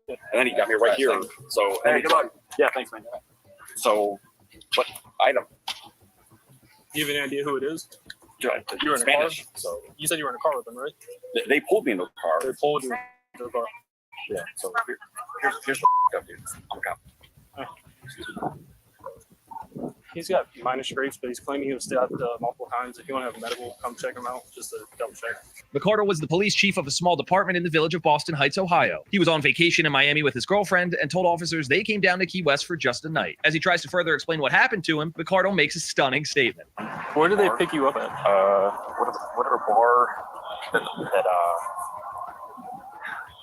Speaker 12: and then he got me right here. So,
Speaker 10: Hey, good luck.
Speaker 12: Yeah, thanks, man. So, what item?
Speaker 10: You have any idea who it is?
Speaker 12: You
Speaker 10: You were in a
Speaker 12: Spanish.
Speaker 10: car?
Speaker 12: So
Speaker 10: You said you were in a car with them, right?
Speaker 12: they pulled me in the car.
Speaker 10: They pulled you to the car.
Speaker 12: Yeah. So here's the dude. I'm a cop.
Speaker 10: He's got minor scrapes, but he's claiming he was stabbed multiple times. If you want to have a medical, come check him out just to double check.
Speaker 6: McArdle was the police chief of a small department in the village of Boston Heights, Ohio. He was on vacation in Miami with his girlfriend and told officers they came down to Key West for just a night. As he tries to further explain what happened to him, McArdle makes a stunning statement.
Speaker 10: Where did they pick you up at?
Speaker 12: Whatever bar that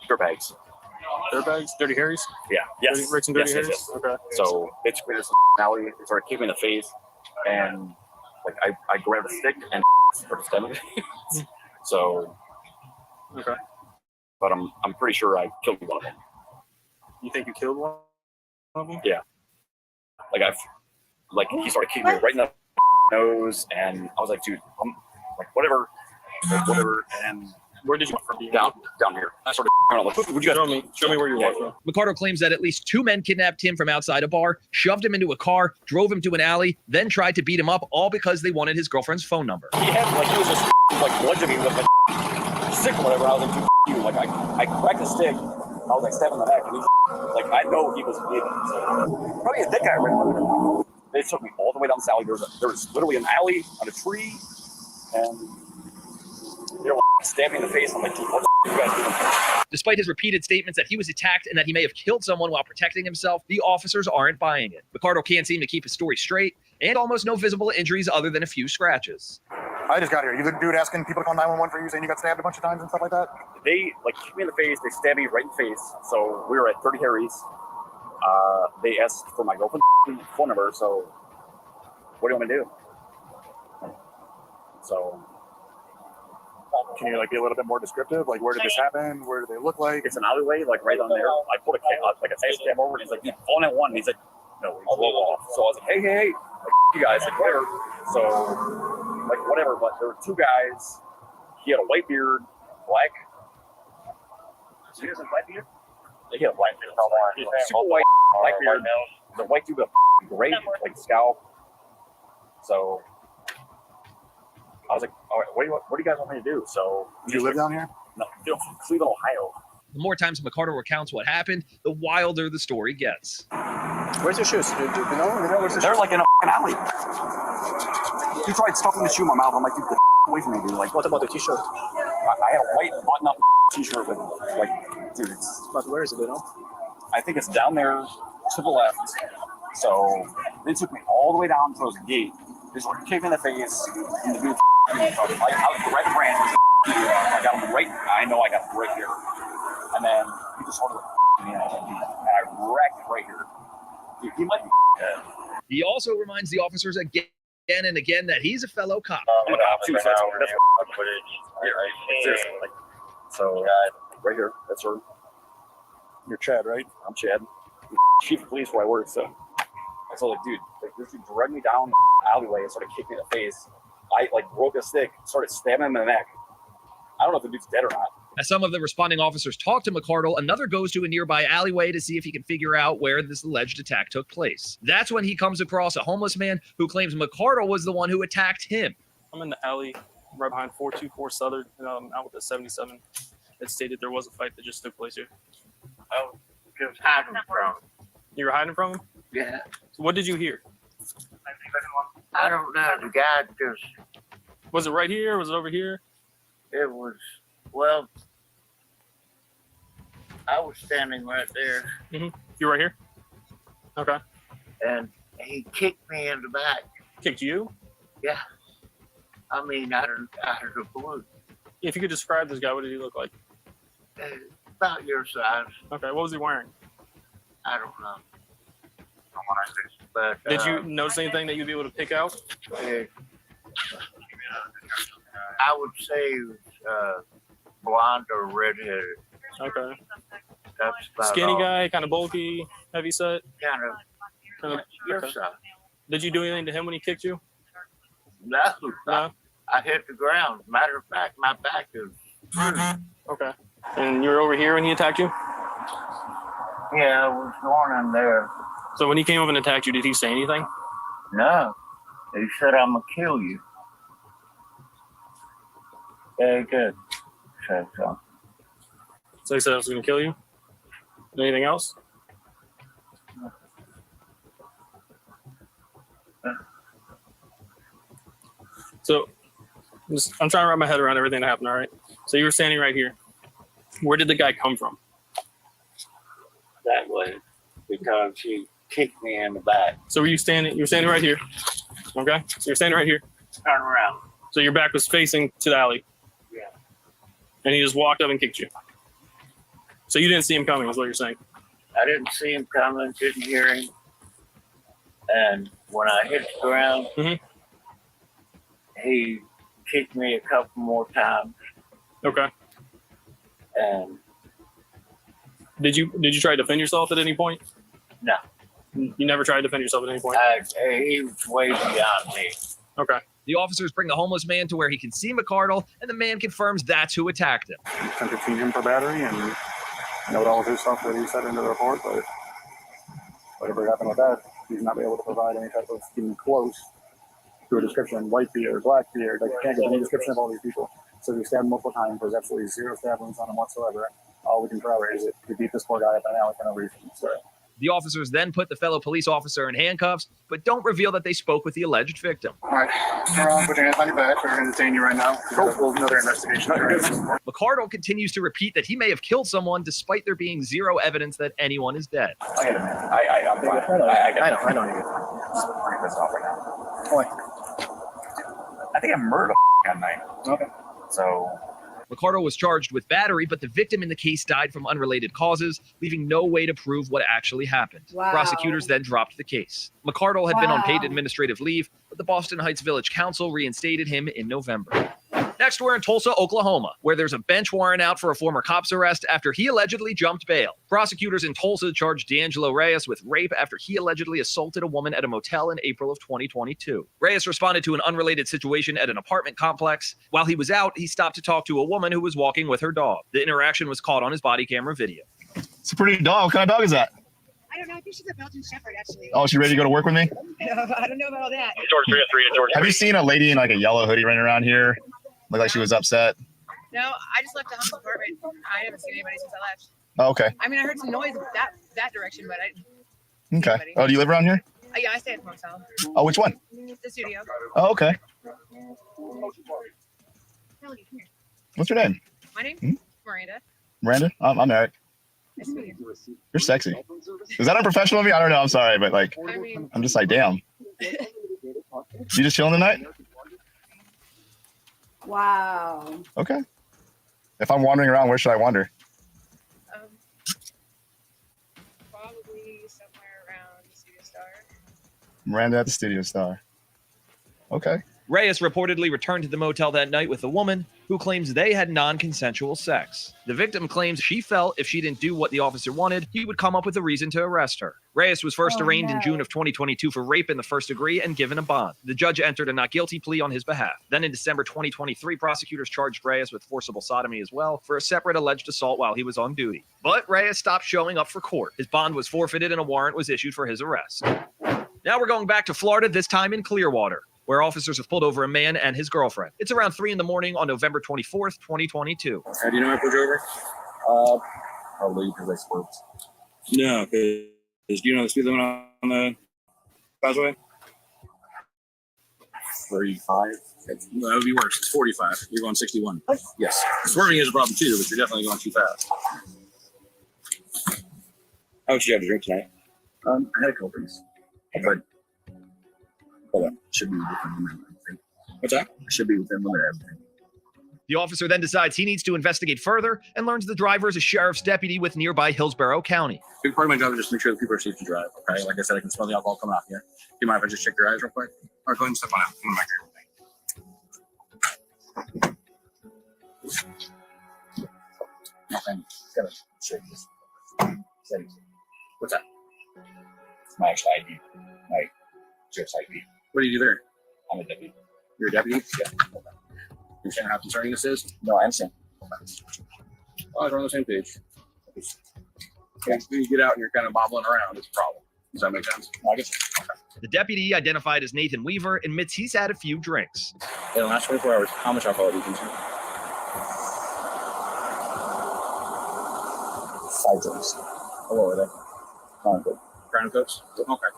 Speaker 12: Dirtbags.
Speaker 10: Dirtbags? Dirty Harry's?
Speaker 12: Yeah. Yes.
Speaker 10: Rich and Dirty
Speaker 12: yes,
Speaker 10: Harry's?
Speaker 12: yes, yes.
Speaker 10: Okay.
Speaker 12: So basically, this alley started kicking me in the face, and like I grabbed a stick and started stabbing me. So.
Speaker 10: Okay.
Speaker 12: But I'm pretty sure I killed one of them.
Speaker 10: You think you killed one?
Speaker 7: of them?
Speaker 12: Yeah. Like he started kicking me right in the nose, and I was like, dude, I'm like, whatever, and
Speaker 7: Where did you from?
Speaker 12: down here. I started like, would you guys
Speaker 7: Show me where you were from.
Speaker 6: McArdle claims that at least 2 men kidnapped him from outside a bar, shoved him into a car, drove him to an alley, then tried to beat him up, all because they wanted his girlfriend's phone number.
Speaker 12: He was just like bludgeoning me with a stick or whatever. I was like, dude, you. Like I cracked the stick. I was like stabbing the neck, and like I know he was bleeding. So probably a dick guy right. They took me all the way down the alley. There was literally an alley on a tree, and they were stabbing me in the face. I'm like, dude, what the you guys doing?
Speaker 6: Despite his repeated statements that he was attacked and that he may have killed someone while protecting himself, the officers aren't buying it. McArdle can't seem to keep his story straight, and almost no visible injuries other than a few scratches.
Speaker 10: I just got here. You the dude asking people to call 911 for you, saying you got stabbed a bunch of times and stuff like that?
Speaker 12: They like kicked me in the face. They stabbed me right in the face. So we were at 30 Harry's. They asked for my girlfriend's phone number. So what do you want me to do? So
Speaker 10: can you like be a little bit more descriptive? Like, where did this happen? Where do they look like?
Speaker 12: It's an alleyway, like right on there. I pulled a taxi cab over, and he's like, "Dude, phone at one." And he's like, "No, we drove off." So I was like, "Hey, like, you guys, like whatever." So like whatever, but there were 2 guys. He had a white beard, black. So he has a white beard? Yeah, he had a black beard. Super white, black beard. The white dude with a gray like scalp. So I was like, all right, what do you guys want me to do? So
Speaker 10: Do you live down here?
Speaker 12: No, I'm from Cleveland, Ohio.
Speaker 6: The more times McArdle recounts what happened, the wilder the story gets.
Speaker 9: Where's your shoes? Do you know?
Speaker 12: They're like in a alley. He tried stuffing the shoe in my mouth. I'm like, dude, get away from me, dude. Like,
Speaker 9: What about the t-shirt?
Speaker 12: I had a white button-up t-shirt with, like, dude, it's.
Speaker 9: But where is it? You know?
Speaker 12: I think it's down there to the left. So they took me all the way down to the gate. They just kicked me in the face, and the dude. I right ran. I got him right. I know I got him right here, and then he just started me, and I wrecked right here. Dude, he might be dead.
Speaker 6: He also reminds the officers again and again that he's a fellow cop.
Speaker 12: Seriously, like, so right here, that's her.
Speaker 10: You're Chad, right?
Speaker 12: I'm Chad, chief of police where I work. So like, dude, like this dude dragged me down the alleyway and started kicking me in the face. I like broke a stick, started stabbing him in the neck. I don't know if the dude's dead or not.
Speaker 6: As some of the responding officers talk to McArdle, another goes to a nearby alleyway to see if he can figure out where this alleged attack took place. That's when he comes across a homeless man who claims McArdle was the one who attacked him.
Speaker 7: I'm in the alley right behind 424 Southern, out with the 77. It stated there was a fight that just took place here.
Speaker 13: Oh, just hiding from him.
Speaker 7: You were hiding from him?
Speaker 13: Yeah.
Speaker 7: So what did you hear?
Speaker 13: I don't know. The guy just,
Speaker 7: Was it right here? Was it over here?
Speaker 13: it was, well, I was standing right there
Speaker 7: You right here? Okay.
Speaker 13: and he kicked me in the back.
Speaker 7: Kicked you?
Speaker 13: Yeah. I mean, out of the blue.
Speaker 7: If you could describe this guy, what did he look like?
Speaker 13: About your size.
Speaker 7: Okay. What was he wearing?
Speaker 13: I don't know. But
Speaker 7: Did you notice anything that you'd be able to pick out?
Speaker 13: I would say he was blonde or redheaded.
Speaker 7: Okay.
Speaker 13: That's about
Speaker 7: Skinny
Speaker 13: all.
Speaker 7: guy, kind of bulky, heavy set.
Speaker 13: Kind of your
Speaker 7: Okay.
Speaker 13: size.
Speaker 7: Did you do anything to him when he kicked you?
Speaker 13: No,
Speaker 7: No.
Speaker 13: I hit the ground. Matter of fact, my back is bruised.
Speaker 7: Okay. And you were over here when he attacked you?
Speaker 13: Yeah, I was going in there.
Speaker 7: So when he came up and attacked you, did he say anything?
Speaker 13: No. He said, I'm going to kill you. Very good. Said so.
Speaker 7: So he said I was going to kill you? Anything else? So I'm trying to wrap my head around everything that happened, all right? So you were standing right here. Where did the guy come from?
Speaker 13: That way. Because he kicked me in the back.
Speaker 7: So you were standing right here. Okay? So you're standing right here.
Speaker 13: Turn around.
Speaker 7: So your back was facing to the alley.
Speaker 13: Yeah.
Speaker 7: And he just walked up and kicked you. So you didn't see him coming, is what you're saying.
Speaker 13: I didn't see him coming, didn't hear him. And when I hit the ground, he kicked me a couple more times.
Speaker 7: Okay.
Speaker 13: And
Speaker 7: Did you try to defend yourself at any point?
Speaker 13: no.
Speaker 7: You never tried to defend yourself at any point?
Speaker 13: He was way beyond me.
Speaker 7: Okay.
Speaker 6: The officers bring the homeless man to where he can see McCardle, and the man confirms that's who attacked him.
Speaker 10: Sent it to him for battery and note all of his stuff that he said in the report, but whatever happened with that, he's not able to provide any type of even close to a description, white beard, black beard, like can't get any description of all these people. So we stabbed him multiple times, there's absolutely 0 stab wounds on him whatsoever. All we can corroborate is that we beat this poor guy up an alley for no reason. So
Speaker 6: The officers then put the fellow police officer in handcuffs, but don't reveal that they spoke with the alleged victim.
Speaker 10: all right, put your hands on your back. We're going to detain you right now. We'll another investigation.
Speaker 6: McCardle continues to repeat that he may have killed someone despite there being zero evidence that anyone is dead.
Speaker 12: I'm fine. I don't even. Just pretty pissed off right now. Boy, I think I murdered a at night. Okay. So.
Speaker 6: McCardle was charged with battery, but the victim in the case died from unrelated causes, leaving no way to prove what actually happened.
Speaker 2: Wow.
Speaker 6: Prosecutors then dropped the case. McCardle had been on paid
Speaker 2: Wow.
Speaker 6: administrative leave, but the Boston Heights Village Council reinstated him in November. Next, we're in Tulsa, Oklahoma, where there's a bench warrant out for a former cop's arrest after he allegedly jumped bail. Prosecutors in Tulsa charged D'Angelo Reyes with rape after he allegedly assaulted a woman at a motel in April of 2022. Reyes responded to an unrelated situation at an apartment complex. While he was out, he stopped to talk to a woman who was walking with her dog. The interaction was caught on his body camera video.
Speaker 10: It's a pretty dog. What kind of dog is that?
Speaker 11: I don't know. I think she's a Belgian Shepherd, actually.
Speaker 10: Oh, she ready to go to work with me?
Speaker 11: I don't know about all that.
Speaker 12: George 303 and George.
Speaker 10: Have you seen a lady in like a yellow hoodie running around here? Looked like she was upset.
Speaker 11: No, I just left the house apartment. I haven't seen anybody since I left.
Speaker 10: Oh, okay.
Speaker 11: I mean, I heard some noise that direction, but I didn't.
Speaker 10: Okay. Oh, do you live around here?
Speaker 11: Yeah, I stay at the motel.
Speaker 10: Oh, which one?
Speaker 11: The studio.
Speaker 10: Oh, okay.
Speaker 11: Kelly, come here.
Speaker 10: What's your name?
Speaker 11: My name?
Speaker 10: Hmm?
Speaker 11: Miranda.
Speaker 10: Miranda? I'm Eric.
Speaker 11: Nice to meet you.
Speaker 10: You're sexy. Is that unprofessional of me? I don't know. I'm sorry, but like,
Speaker 11: I mean,
Speaker 10: I'm just like, damn. You just chilling tonight?
Speaker 2: Wow.
Speaker 10: Okay. If I'm wandering around, where should I wander?
Speaker 11: probably somewhere around the Studio Star.
Speaker 10: Miranda at the Studio Star. Okay.
Speaker 6: Reyes reportedly returned to the motel that night with a woman who claims they had non-consensual sex. The victim claims she felt if she didn't do what the officer wanted, he would come up with a reason to arrest her. Reyes was first arraigned in June of 2022 for rape in the first degree and given a bond. The judge entered a not guilty plea on his behalf. Then in December 2023, prosecutors charged Reyes with forcible sodomy as well for a separate alleged assault while he was on duty. But Reyes stopped showing up for court. His bond was forfeited and a warrant was issued for his arrest. Now we're going back to Florida, this time in Clearwater, where officers have pulled over a man and his girlfriend. It's around 3 in the morning on November 24th, 2022.
Speaker 12: How do you know I pulled you over? Probably because I swerved. No, because do you know the speed limit on the causeway? 35. No, that would be worse. It's 45. You're going 61. Yes. Swerving is a problem too, but you're definitely going too fast. How much did you have to drink tonight? I had a couple drinks. But hold on. Should be within limit. What's that? Should be within limit. Everything.
Speaker 6: The officer then decides he needs to investigate further and learns the driver is a sheriff's deputy with nearby Hillsborough County.
Speaker 12: Big part of my job is just to make sure that people are safe to drive. Okay, like I said, I can smell the alcohol coming off you. Do you mind if I just check your eyes real quick? All right, go ahead and step on out. Come on back here. Nothing. Gotta shake this. What's that? It's my actual ID. My sheriff's ID. What do you do there? I'm a deputy. You're a deputy? Yeah. Okay. You understand how concerning this is? No, I understand. Okay. Well, we're on the same page. Okay. You get out and you're kind of bobbling around, it's a problem. Does that make sense? I guess. Okay.
Speaker 6: The deputy, identified as Nathan Weaver, admits he's had a few drinks.
Speaker 12: In the last 24 hours, how much alcohol have you consumed? 5 drinks. What were they? Crown Cokes? Okay.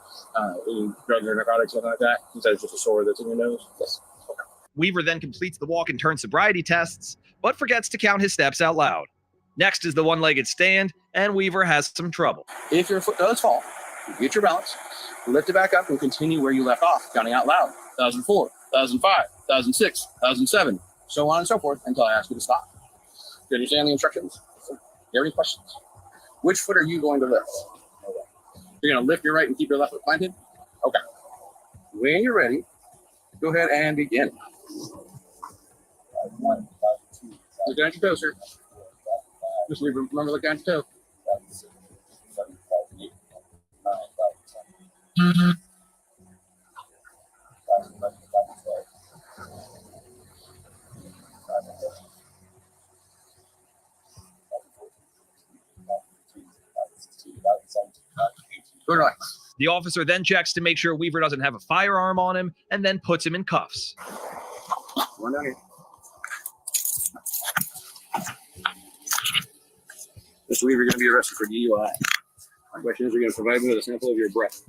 Speaker 12: Any drugs or narcotics, something like that? Instead of just a sore that's in your nose? Yes. Okay.
Speaker 6: Weaver then completes the walk and turn sobriety tests, but forgets to count his steps out loud. Next is the one-legged stand, and Weaver has some trouble.
Speaker 12: If your foot does fall, you get your balance, lift it back up, and continue where you left off, counting out loud. 2004, 2005, 2006, 2007, so on and so forth, until I ask you to stop. Do you understand the instructions? Do you have any questions? Which foot are you going to lift? You're going to lift your right and keep your left foot planted? Okay. When you're ready, go ahead and begin. Look down at your toe, sir. Just remember, look down at your toe.
Speaker 6: The officer then checks to make sure Weaver doesn't have a firearm on him and then puts him in cuffs.
Speaker 3: One down here. Mr. Weaver, you're going to be arrested for DUI. My question is, are you going to provide me with a sample of your breath?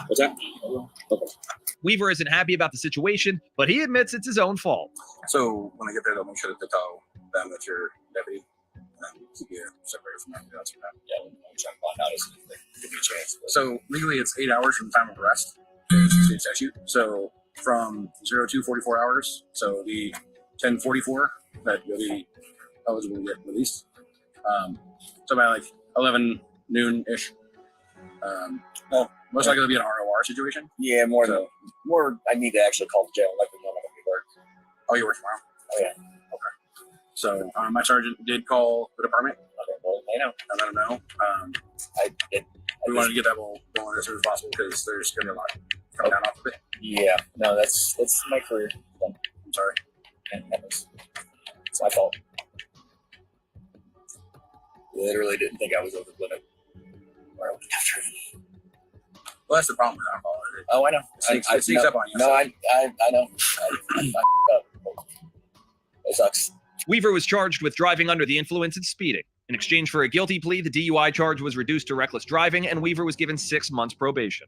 Speaker 3: What's that? Okay.
Speaker 6: Weaver isn't happy about the situation, but he admits it's his own fault.
Speaker 3: So when I get there, they'll make sure that they tell them that you're deputy and keep you separated from everybody else. Yeah, we'll check on out as give you a chance. So legally, it's 8 hours from the time of arrest. State statute. So from 0 to 44 hours. So the 10:44 that you'll be eligible to get released. So by like 11 noon ish. Well, most likely it'll be an ROR situation.
Speaker 12: Yeah, more. I need to actually call the jail. Likely know I'm gonna be work.
Speaker 3: Oh, you work tomorrow?
Speaker 12: Oh yeah.
Speaker 3: Okay. So my sergeant did call the department.
Speaker 12: Okay. Well, I know.
Speaker 3: I let him know. We wanted to get that ball going as soon as possible because there's gonna be a lot coming down off of it.
Speaker 12: Yeah. No, that's my career.
Speaker 3: I'm sorry.
Speaker 12: It's my fault. Literally didn't think I was over the limit. Or I would have driven.
Speaker 3: Well, that's the problem with alcohol.
Speaker 12: Oh, I know.
Speaker 3: It sneaks up on you.
Speaker 12: No,
Speaker 3: so.
Speaker 12: I know. It sucks.
Speaker 6: Weaver was charged with driving under the influence and speeding. In exchange for a guilty plea, the DUI charge was reduced to reckless driving, and Weaver was given 6 months probation.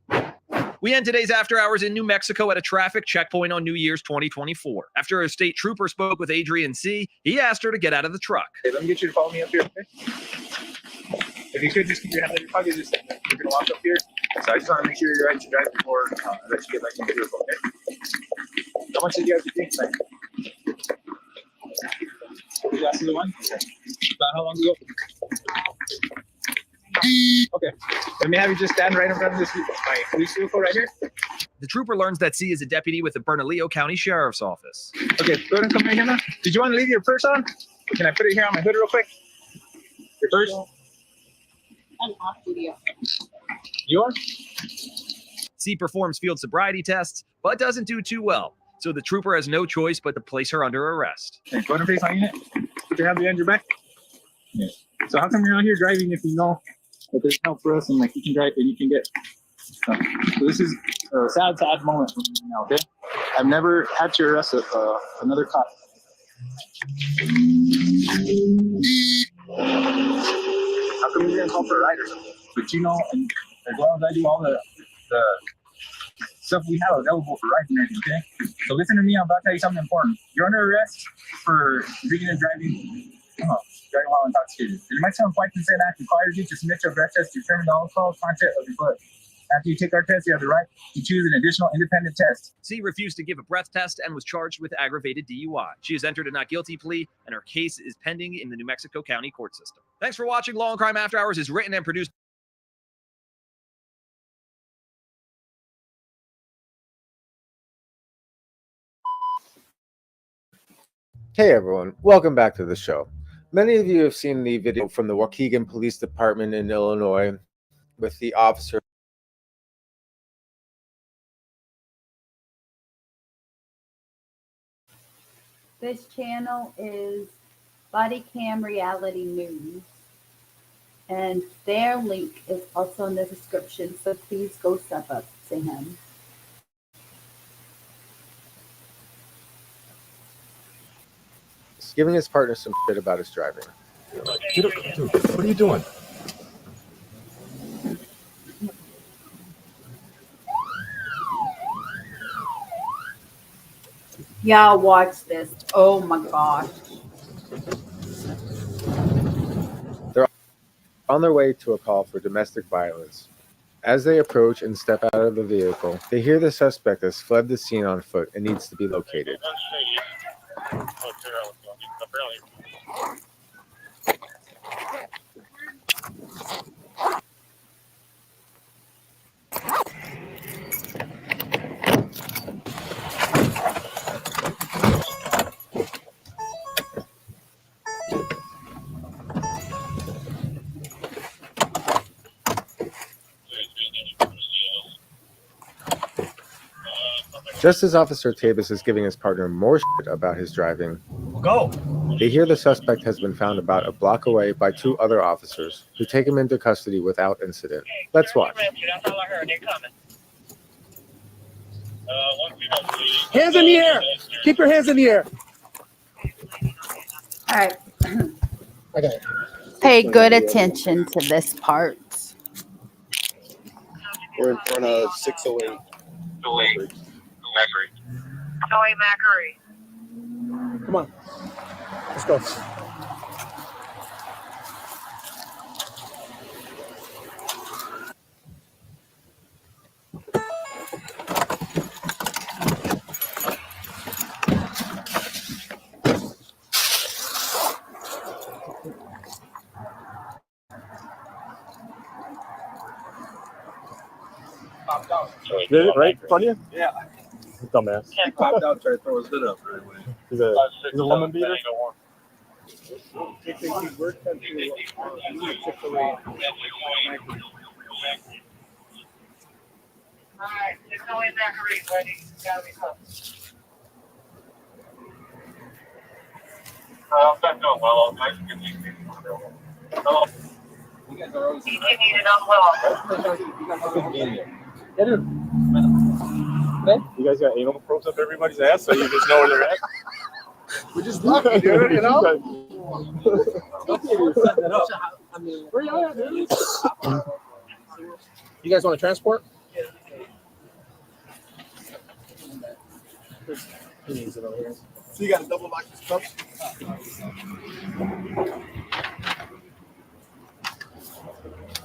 Speaker 6: We end today's After Hours in New Mexico at a traffic checkpoint on New Year's 2024. After a state trooper spoke with Adrian C., he asked her to get out of the truck.
Speaker 14: Hey, let me get you to follow me up here, okay? If you could just keep your hand in your pocket, just you're gonna walk up here. So I just want to make sure you're right to drive before I let you get back in the vehicle, okay? How much did you have to drink tonight? Did you ask me the one? Okay. About how long ago? Okay. Let me have you just stand right in front of this my police vehicle right here.
Speaker 6: The trooper learns that C is a deputy with the Bernalillo County Sheriff's Office.
Speaker 14: Okay, go ahead and come right here now. Did you want to leave your purse on? Can I put it here on my hood real quick? Your purse?
Speaker 11: I'm off duty.
Speaker 14: You are?
Speaker 6: C performs field sobriety tests, but doesn't do too well. So the trooper has no choice but to place her under arrest.
Speaker 14: Okay, go ahead and face my unit. Put your hand behind your back. Yeah. So how come you're out here driving if you know that there's help for us and like you can drive and you can get so this is a sad moment for me now, okay? I've never had to arrest another cop. How come you're gonna call for a ride or something? But you know, and as well as I do all the stuff we have available for rides and everything, okay? So listen to me, I'm about to tell you something important. You're under arrest for drinking and driving. Driving while intoxicated. The New Mexico Flight Consent Act requires you to submit your breath test to determine the alcohol content of your blood. After you take our test, you have the right to choose an additional independent test.
Speaker 6: C refused to give a breath test and was charged with aggravated DUI. She has entered a not guilty plea, and her case is pending in the New Mexico County court system. Thanks for watching. Law and Crime After Hours is written and produced.
Speaker 15: Hey everyone, welcome back to the show. Many of you have seen the video from the Waukegan Police Department in Illinois with the officer.
Speaker 2: This channel is Bodycam Reality News, and their link is also in the description, so please go sub up to him.
Speaker 15: Giving his partner some shit about his driving.
Speaker 16: Dude, what are you doing?
Speaker 2: Y'all watch this. Oh my gosh.
Speaker 15: They're on their way to a call for domestic violence. As they approach and step out of the vehicle, they hear the suspect has fled the scene on foot and needs to be located. Just as Officer Tabus is giving his partner more shit about his driving,
Speaker 4: Go.
Speaker 15: they hear the suspect has been found about a block away by 2 other officers who take him into custody without incident. Let's watch.
Speaker 13: That's all I heard. They're coming.
Speaker 4: Hands in the air. Keep your hands in the air.
Speaker 2: All right.
Speaker 4: Okay.
Speaker 2: Pay good attention to this part.
Speaker 9: We're in front of 608.
Speaker 11: Joey Mackery.
Speaker 4: Come on. Let's go. Did it right in front of you?
Speaker 9: Yeah.
Speaker 4: Dumbass.
Speaker 9: He popped out, tried to throw his hood up right away.
Speaker 4: He's a woman beater.
Speaker 11: Alright, it's Joey Mackery. Ready? Gotta be close.
Speaker 13: I'm doing well.
Speaker 11: You need it up well.
Speaker 4: You guys got anal probes up everybody's ass, so you just know where they're at.
Speaker 9: We're just lucky, dude, you know?
Speaker 4: Where y'all at, dude? You guys want to transport? He needs it over here.
Speaker 9: So you got to double lock his cups?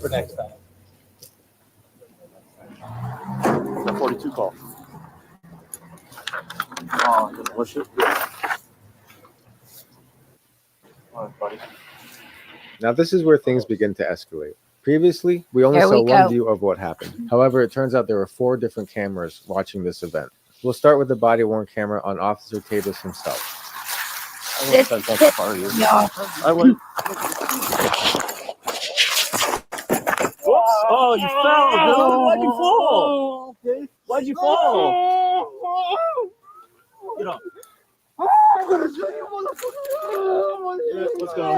Speaker 4: For next time. 42 call. Oh, what's it? All right, buddy.
Speaker 15: Now this is where things begin to escalate. Previously, we only saw one view of what happened. However, it turns out there were 4 different cameras watching this event. We'll start with the body-worn camera on Officer Tabus himself.
Speaker 4: I would. Oh, you fell, dude. Why'd you fall? Why'd you fall? Get up. Yeah, let's go.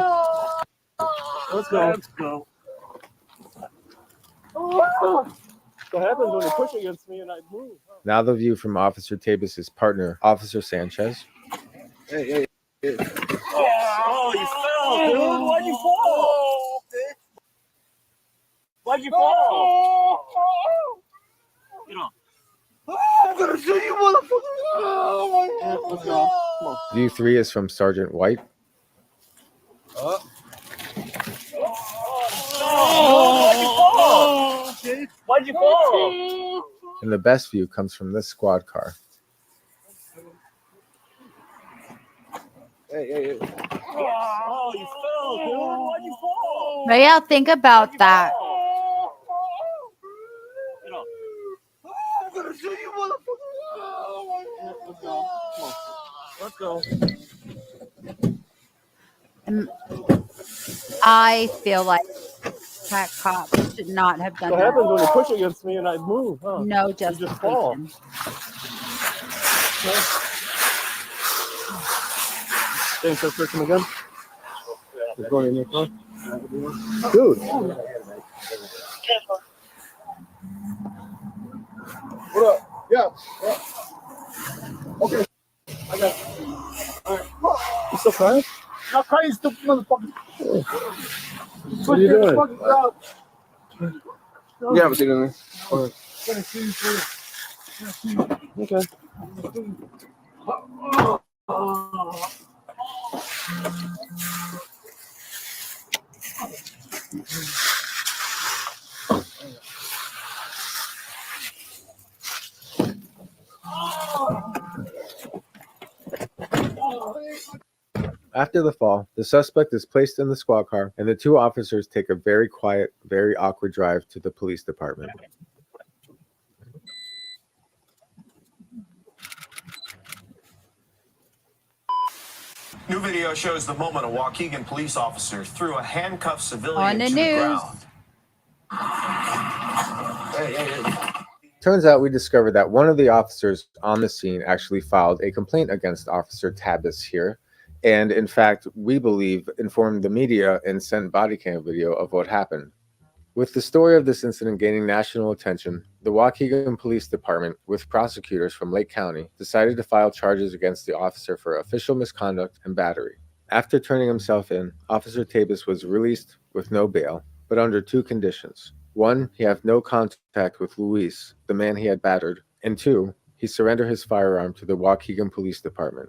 Speaker 4: Let's go. Let's go. What happens when you push against me and I move?
Speaker 15: Now the view from Officer Tabus's partner, Officer Sanchez.
Speaker 9: Hey.
Speaker 4: Oh, you fell, dude. Why'd you fall? Why'd you fall? Get on. I'm gonna show you, motherfucker. Yeah, let's go. Come on.
Speaker 15: View 3 is from Sergeant White.
Speaker 4: Why'd you fall? Why'd you fall?
Speaker 15: And the best view comes from this squad car.
Speaker 9: Hey.
Speaker 4: Oh, you fell, dude. Why'd you fall?
Speaker 2: But yeah, think about that.
Speaker 4: Get on. I'm gonna show you, motherfucker. Yeah, let's go. Come on. Let's go.
Speaker 2: I feel like that cop should not have done
Speaker 4: What
Speaker 2: that.
Speaker 4: happens when you push against me and I move? Huh?
Speaker 2: No
Speaker 4: You just fall.
Speaker 2: justification.
Speaker 4: Thanks for searching again. We're going in your car. Dude.
Speaker 9: What up? Yeah. Okay. I got it. All right.
Speaker 4: You still crying?
Speaker 9: Not crying, stupid motherfucker.
Speaker 4: What are you doing?
Speaker 9: You have a seat in there.
Speaker 4: Okay.
Speaker 15: After the fall, the suspect is placed in the squad car, and the 2 officers take a very quiet, very awkward drive to the police department.
Speaker 17: New video shows the moment a Waukegan police officer threw a handcuffed civilian
Speaker 2: On the
Speaker 17: to
Speaker 2: news.
Speaker 17: the ground. Hey.
Speaker 15: Turns out we discovered that one of the officers on the scene actually filed a complaint against Officer Tabis here, and in fact, we believe informed the media and sent body cam video of what happened. With the story of this incident gaining national attention, the Waukegan Police Department, with prosecutors from Lake County, decided to file charges against the officer for official misconduct and battery. After turning himself in, Officer Tabis was released with no bail, but under 2 conditions. 1, he have no contact with Luis, the man he had battered, and 2, he surrender his firearm to the Waukegan Police Department.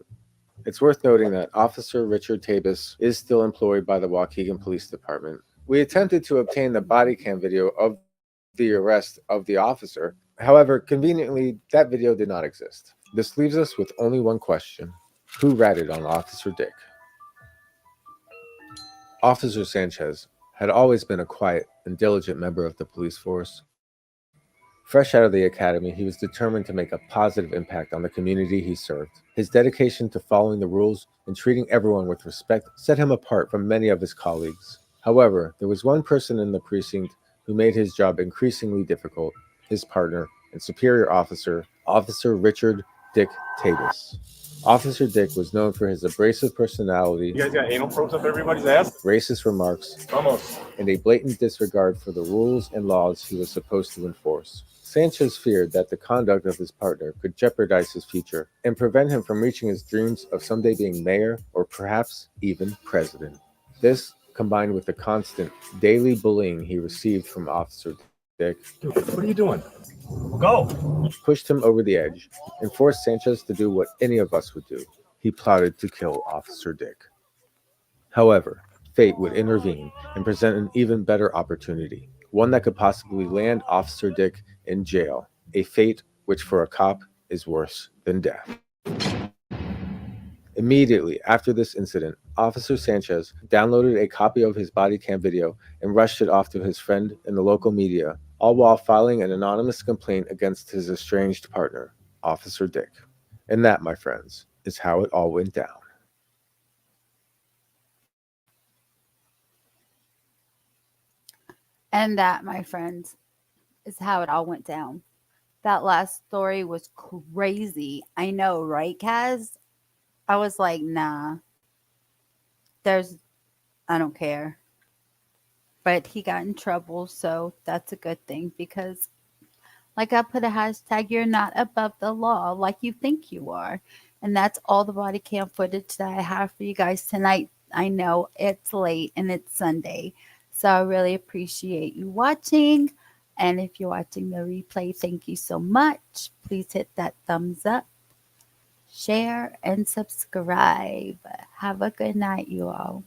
Speaker 15: It's worth noting that Officer Richard Tabis is still employed by the Waukegan Police Department. We attempted to obtain the body cam video of the arrest of the officer. However, conveniently, that video did not exist. This leaves us with only one question. Who ratted on Officer Dick? Officer Sanchez had always been a quiet and diligent member of the police force. Fresh out of the academy, he was determined to make a positive impact on the community he served. His dedication to following the rules and treating everyone with respect set him apart from many of his colleagues. However, there was one person in the precinct who made his job increasingly difficult, his partner and superior officer, Officer Richard Dick Tabis. Officer Dick was known for his abrasive personality,
Speaker 16: You guys got anal probes up everybody's ass?
Speaker 15: racist remarks,
Speaker 16: Almost.
Speaker 15: and a blatant disregard for the rules and laws he was supposed to enforce. Sanchez feared that the conduct of his partner could jeopardize his future and prevent him from reaching his dreams of someday being mayor or perhaps even president. This, combined with the constant daily bullying he received from Officer Dick,
Speaker 16: Dude, what are you doing? Go.
Speaker 15: pushed him over the edge and forced Sanchez to do what any of us would do. He plotted to kill Officer Dick. However, fate would intervene and present an even better opportunity, one that could possibly land Officer Dick in jail, a fate which for a cop is worse than death. Immediately after this incident, Officer Sanchez downloaded a copy of his body cam video and rushed it off to his friend in the local media, all while filing an anonymous complaint against his estranged partner, Officer Dick. And that, my friends, is how it all went down.
Speaker 2: And that, my friends, is how it all went down. That last story was crazy. I know, right, Kaz? I was like, nah. I don't care. But he got in trouble, so that's a good thing because, like I put a hashtag, you're not above the law like you think you are. And that's all the body cam footage that I have for you guys tonight. I know it's late and it's Sunday, so I really appreciate you watching. And if you're watching the replay, thank you so much. Please hit that thumbs up, share, and subscribe. Have a good night, you all.